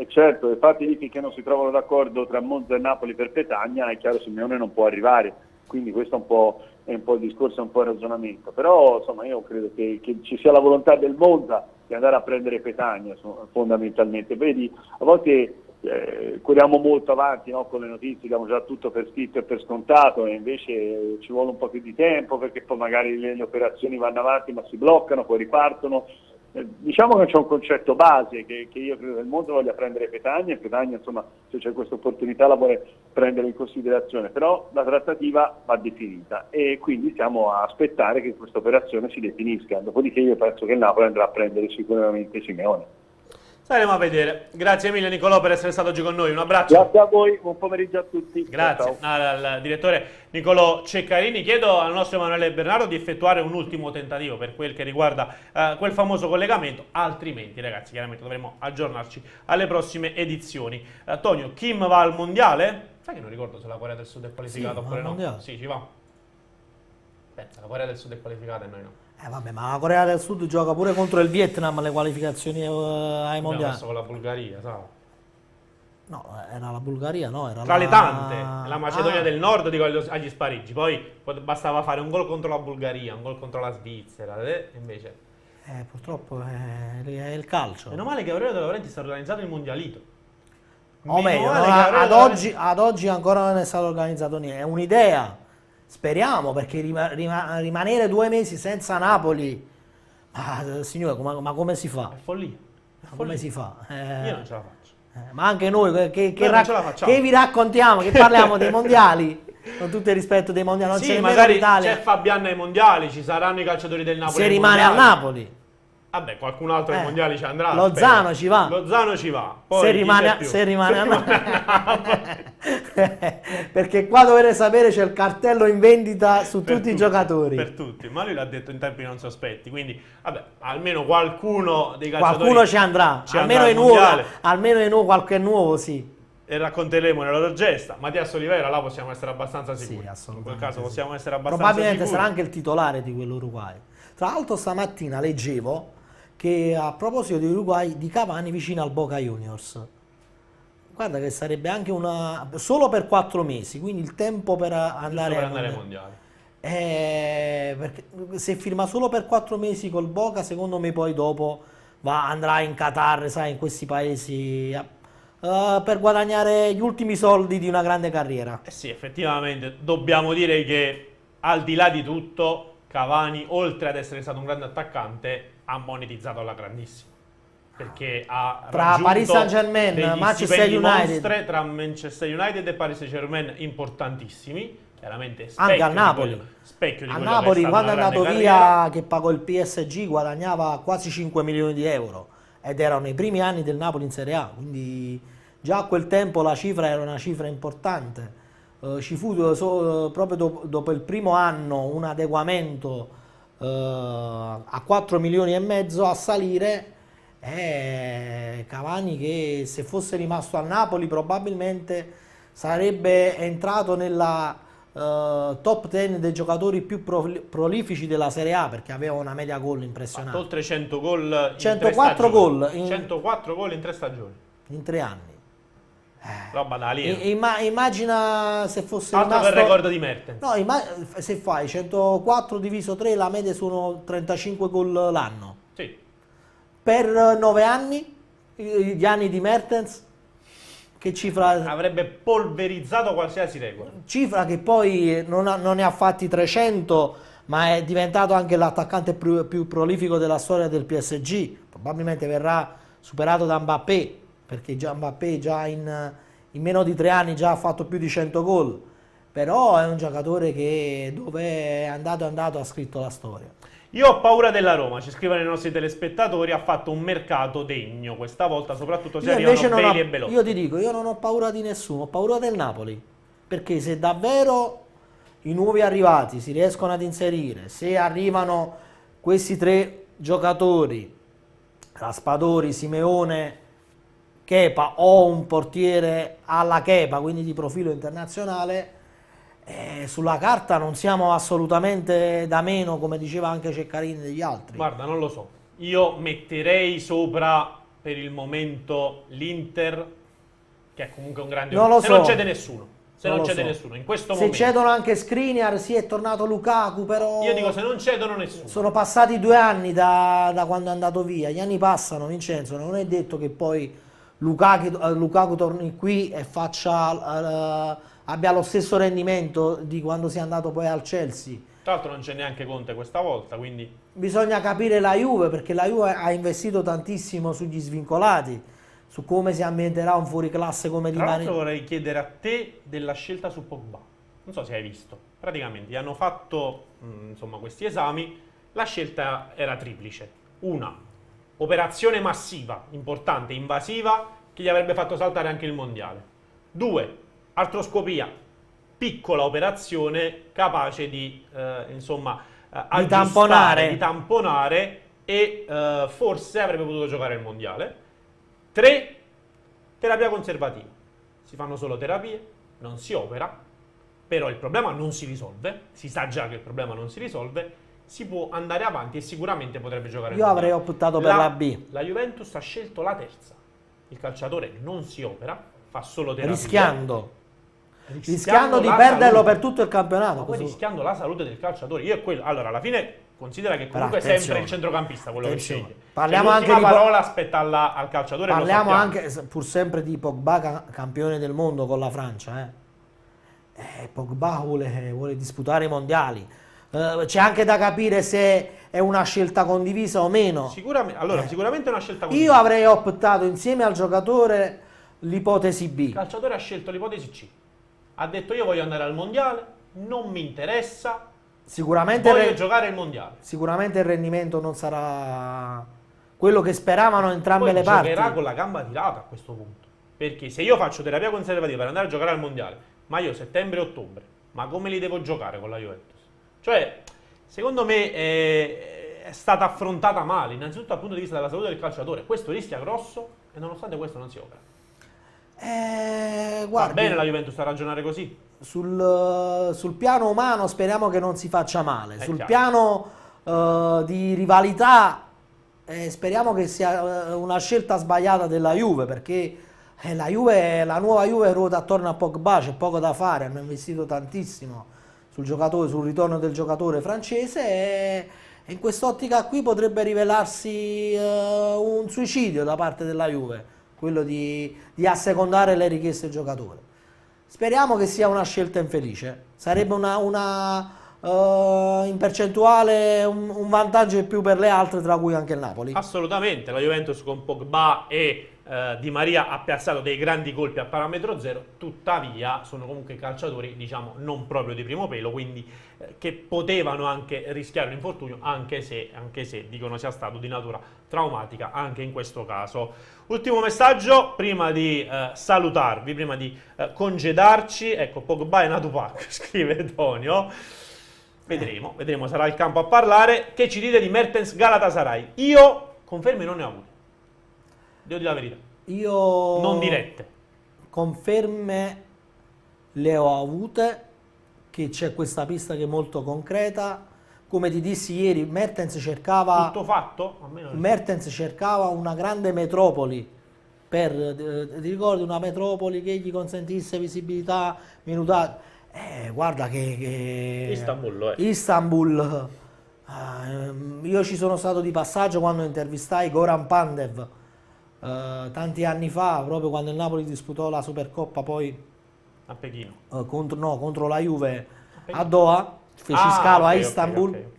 Certo, infatti lì finché non si trovano d'accordo tra Monza e Napoli per Petagna, è chiaro Simeone non può arrivare, quindi questo è un po' il discorso, è un po' il ragionamento, però insomma io credo che ci sia la volontà del Monza di andare a prendere Petagna fondamentalmente. Vedi, a volte corriamo molto avanti, no, con le notizie, diamo già tutto per scritto e per scontato, e invece ci vuole un po' più di tempo, perché poi magari le operazioni vanno avanti ma si bloccano, poi ripartono. Diciamo che c'è un concetto base che io credo che il mondo voglia prendere Petagna, e Petagna insomma se c'è questa opportunità la vuole prendere in considerazione, però la trattativa va definita e quindi stiamo a aspettare che questa operazione si definisca, dopodiché io penso che il Napoli andrà a prendere sicuramente Simeone. Staremo a vedere. Grazie mille Nicolò per essere stato oggi con noi, un abbraccio. Grazie a voi, buon pomeriggio a tutti. Grazie Ciao. al direttore Nicolò Ceccarini. Chiedo al nostro Emanuele Bernardo di effettuare un ultimo tentativo per quel che riguarda quel famoso collegamento, altrimenti ragazzi chiaramente dovremo aggiornarci alle prossime edizioni. Antonio, Kim va al mondiale? Sai che non ricordo se la Corea del Sud è qualificata oppure no? Mondiale. Sì, ci va. Pensa, la Corea del Sud è qualificata e noi no. Vabbè, ma la Corea del Sud gioca pure contro il Vietnam le qualificazioni ai mondiali. Abbiamo messo con la Bulgaria, sai? No, era la Bulgaria, no? Era tra le tante, la Macedonia del Nord dico agli spareggi, poi bastava fare un gol contro la Bulgaria, un gol contro la Svizzera, invece... purtroppo è il calcio. Meno male che Aurelio De Laurentiis sta organizzato il mondialito. O meglio, ad oggi ancora non è stato organizzato niente, è un'idea. Speriamo, perché rimanere 2 mesi senza Napoli, signore, ma come si fa? È follia. Come si fa? Io non ce la faccio. Ma anche noi che vi raccontiamo, che parliamo dei mondiali, con tutto il rispetto dei mondiali, non c'è magari l'Italia. C'è Fabian ai mondiali, ci saranno i calciatori del Napoli. Se rimane al Napoli. Vabbè, qualcun altro ai mondiali ci andrà. Lozano ci va. Lozano ci va. Poi se rimane a Napoli. Perché qua dovete sapere c'è il cartello in vendita su tutti i giocatori. Per tutti, ma lui l'ha detto in tempi non sospetti, quindi vabbè, almeno qualcuno dei calciatori qualcuno ci andrà, almeno è nuovo, qualche nuovo sì. E racconteremo nella loro gesta. Mattias Oliveira là possiamo essere abbastanza sicuri. Sì, assolutamente. In quel caso possiamo essere abbastanza probabilmente sicuri. Sarà anche il titolare di quell'Uruguay. Tra l'altro stamattina leggevo che a proposito di Uruguay, di Cavani vicino al Boca Juniors. Guarda che sarebbe anche solo per 4 mesi, quindi il tempo per andare ai mondiali. Perché se firma solo per 4 mesi col Boca, secondo me poi dopo andrà in Qatar, sai, in questi paesi per guadagnare gli ultimi soldi di una grande carriera. Sì, effettivamente dobbiamo dire che al di là di tutto Cavani, oltre ad essere stato un grande attaccante, ha monetizzato alla grandissima, perché ha tra Paris Saint-Germain, Manchester United, tra Manchester United e Paris Saint-Germain importantissimi, chiaramente anche al Napoli. A Napoli quando è andato via, che pagò il PSG, guadagnava quasi 5 milioni di euro ed erano i primi anni del Napoli in Serie A, quindi già a quel tempo la cifra era una cifra importante. Ci fu proprio dopo il primo anno un adeguamento a 4 milioni e mezzo a salire, Cavani che se fosse rimasto al Napoli probabilmente sarebbe entrato nella top 10 dei giocatori più prolifici della Serie A, perché aveva una media gol impressionante. Oltre 100 gol in 104 gol 104 gol in 3 stagioni. In 3 anni. Roba da alieno. Immagina se fosse altro rimasto... per il record di Mertens. No, se fai 104 diviso 3, la media sono 35 gol l'anno. Sì. Per 9 anni, gli anni di Mertens, che cifra... Avrebbe polverizzato qualsiasi record. Cifra che poi non ne ha fatti 300, ma è diventato anche l'attaccante più prolifico della storia del PSG. Probabilmente verrà superato da Mbappé, perché già Mbappé in meno di 3 anni già ha fatto più di 100 gol, però è un giocatore che dove è andato ha scritto la storia. Io ho paura della Roma, ci scrivono i nostri telespettatori, ha fatto un mercato degno questa volta, soprattutto se arrivano Bailey e Belotti. Io ti dico, io non ho paura di nessuno, ho paura del Napoli, perché se davvero i nuovi arrivati si riescono ad inserire, se arrivano questi 3 giocatori, Raspadori, Simeone Kepa o un portiere alla Kepa, quindi di profilo internazionale, sulla carta non siamo assolutamente da meno, come diceva anche Ceccarini, degli altri. Guarda, non lo so. Io metterei sopra per il momento l'Inter, che è comunque un grande... Non lo se so. non cede nessuno. Se non cede nessuno, in questo momento. Se cedono anche Skriniar, sì, è tornato Lukaku, però... Io dico se non cedono nessuno. Sono passati 2 anni da quando è andato via. Gli anni passano, Vincenzo, non è detto che poi Lukaku torni qui e abbia lo stesso rendimento di quando sia andato poi al Chelsea. Tra l'altro non c'è neanche Conte questa volta, quindi... Bisogna capire la Juve, perché la Juve ha investito tantissimo sugli svincolati, su come si ambienterà un fuoriclasse come Di Tra Maria. l'altro vorrei chiedere a te della scelta su Pogba. Non so se hai visto. Praticamente gli hanno fatto insomma, questi esami. La scelta era triplice. Una, operazione massiva, importante, invasiva, che gli avrebbe fatto saltare anche il mondiale. 2, artroscopia, piccola operazione capace di insomma aggiustare, di tamponare e forse avrebbe potuto giocare il mondiale. 3, terapia conservativa. Si fanno solo terapie, non si opera, però il problema non si risolve, si sa già che il problema non si risolve, si può andare avanti e sicuramente potrebbe giocare il Io mondiale. avrei optato per la B. La Juventus ha scelto la terza. Il calciatore non si opera, fa solo terapia. Rischiando di perderlo per tutto il campionato. Ma poi rischiando la salute del calciatore. Io è quello. Allora, alla fine considera che comunque è Però, sempre il centrocampista quello che sceglie. Parliamo Cioè, anche l'ultima di parola aspetta al calciatore. Parliamo anche, pur sempre, di Pogba, campione del mondo con la Francia. Pogba vuole disputare i mondiali. C'è anche da capire se è una scelta condivisa o meno. Sicuramente è una scelta condivisa. Io avrei optato insieme al giocatore l'ipotesi B. Il calciatore ha scelto l'ipotesi C. Ha detto io voglio andare al mondiale, non mi interessa, voglio giocare il mondiale. Sicuramente il rendimento non sarà quello che speravano entrambe le parti. Giocherà con la gamba tirata a questo punto. Perché se io faccio terapia conservativa per andare a giocare al mondiale, ma io settembre e ottobre, ma come li devo giocare con la Juventus? Cioè, secondo me è stata affrontata male, innanzitutto dal punto di vista della salute del calciatore. Questo rischia grosso e nonostante questo non si opera. Guardi, va bene la Juventus a ragionare così? Sul piano umano speriamo che non si faccia male. Sul chiaro. piano di rivalità speriamo che sia una scelta sbagliata della Juve, perché la nuova Juve ruota attorno a Pogba, c'è poco da fare, hanno investito tantissimo sul ritorno del giocatore francese e in quest'ottica qui potrebbe rivelarsi un suicidio da parte della Juve, quello di assecondare le richieste del giocatore. Speriamo che sia una scelta infelice, sarebbe in percentuale un vantaggio in più per le altre, tra cui anche il Napoli. Assolutamente, la Juventus con Pogba e Di Maria ha piazzato dei grandi colpi a parametro zero, tuttavia sono comunque calciatori diciamo non proprio di primo pelo, quindi che potevano anche rischiare un infortunio, anche se dicono sia stato di natura traumatica anche in questo caso. Ultimo messaggio prima di salutarvi, prima di congedarci. Ecco, Pogba è nato Pac, scrive Tonio. Vedremo, sarà il campo a parlare. Che ci dite di Mertens Galatasaray? Io conferme non ne ho avute. Devo dire la verità. Io non dirette. Conferme le ho avute, che c'è questa pista che è molto concreta. Come ti dissi ieri, Mertens cercava... Tutto fatto? Mertens cercava una grande metropoli, ti ricordi, una metropoli che gli consentisse visibilità, minutaggio. Guarda che Istanbul, io ci sono stato di passaggio quando intervistai Goran Pandev tanti anni fa, proprio quando il Napoli disputò la Supercoppa poi a Pechino contro la Juve a Doha, feci scalo a Istanbul.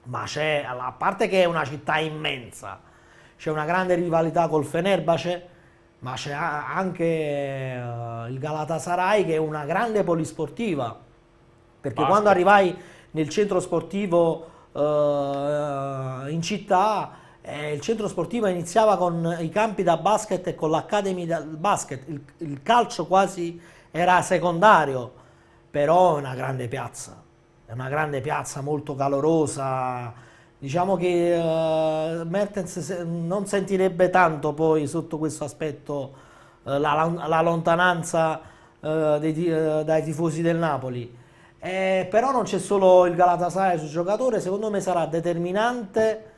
Ma c'è, a parte che è una città immensa, c'è una grande rivalità col Fenerbahce, ma c'è anche il Galatasaray, che è una grande polisportiva, perché quando arrivai nel centro sportivo in città, il centro sportivo iniziava con i campi da basket e con l'Academy del basket, il calcio quasi era secondario, però è una grande piazza, molto calorosa. Diciamo che Mertens non sentirebbe tanto poi sotto questo aspetto la lontananza dai tifosi del Napoli. Però non c'è solo il Galatasaray sul giocatore, secondo me sarà determinante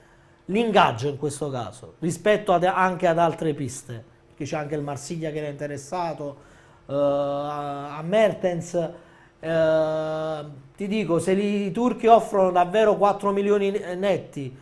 l'ingaggio in questo caso, rispetto anche ad altre piste, perché c'è anche il Marsiglia che era interessato, a Mertens. Ti dico, se i turchi offrono davvero 4 milioni netti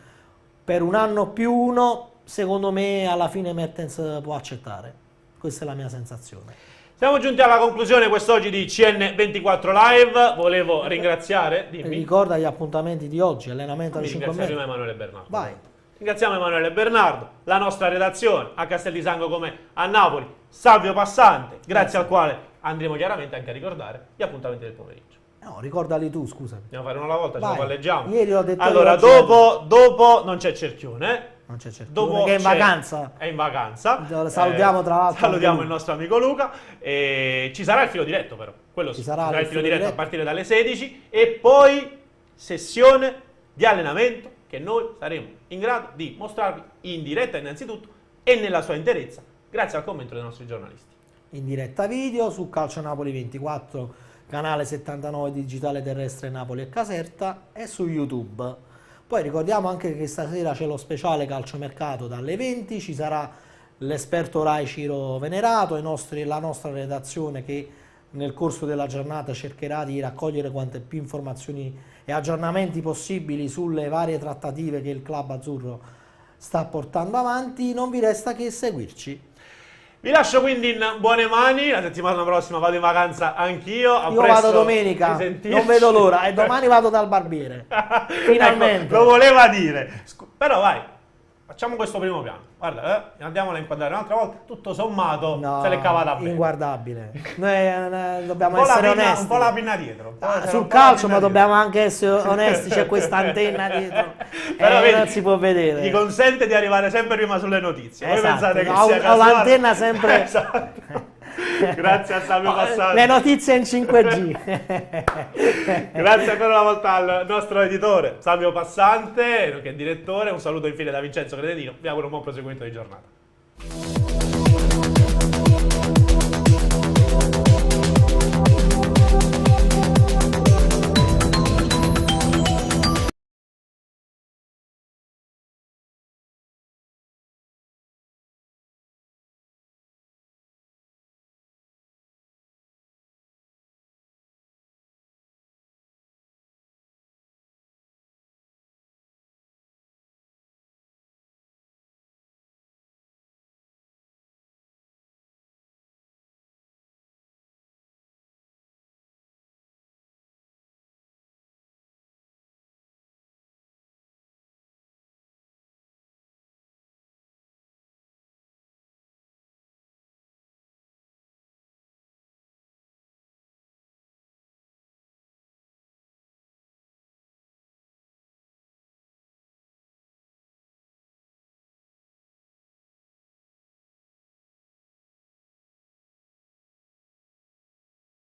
per un anno più uno, secondo me alla fine Mertens può accettare. Questa è la mia sensazione. Siamo giunti alla conclusione quest'oggi di CN24 Live. Volevo ringraziare. Ricorda gli appuntamenti di oggi: allenamento alle 5 prima Emanuele Bernardo. Vai. Ringraziamo Emanuele Bernardo, la nostra redazione a Castel di Sangro come a Napoli, Salvio Passante, grazie al quale andremo chiaramente anche a ricordare gli appuntamenti del pomeriggio. No, ricordali tu, scusa. Andiamo a fare una alla volta, ce lo palleggiamo. Ieri ho detto allora, dopo non c'è Cerchione. Non c'è certo. Dopo che è in vacanza. È in vacanza. Salutiamo tra l'altro. Salutiamo il nostro amico Luca. Ci sarà il filo diretto però. Quello ci sì. sarà Il filo diretto a partire dalle 16 e poi sessione di allenamento che noi saremo in grado di mostrarvi in diretta innanzitutto e nella sua interezza grazie al commento dei nostri giornalisti. In diretta video su Calcio Napoli 24, canale 79 digitale terrestre Napoli e Caserta e su YouTube. Poi ricordiamo anche che stasera c'è lo speciale calciomercato dalle 20, ci sarà l'esperto Rai Ciro Venerato, la nostra redazione che nel corso della giornata cercherà di raccogliere quante più informazioni e aggiornamenti possibili sulle varie trattative che il club azzurro sta portando avanti. Non vi resta che seguirci. Vi lascio quindi in buone mani, la settimana prossima vado in vacanza anch'io. Io vado domenica, non vedo l'ora, e domani vado dal barbiere. Finalmente. Ecco, lo voleva dire. Però vai, facciamo questo primo piano. Guarda, andiamola a inquadrare un'altra volta. Tutto sommato se l'è cavata bene. Inguardabile. Noi dobbiamo essere onesti. Un po' la pinna dietro. Sul calcio, ma dobbiamo anche essere onesti. C'è questa antenna dietro. Però vedi, non si può vedere. Gli consente di arrivare sempre prima sulle notizie. Voi Esatto. pensate che ho sia casuale? Ho l'antenna sempre. Esatto. Grazie a Salvio Passante. Le notizie in 5G. Grazie ancora una volta al nostro editore Salvio Passante, che è direttore. Un saluto infine da Vincenzo Credetino. Vi auguro un buon proseguimento di giornata.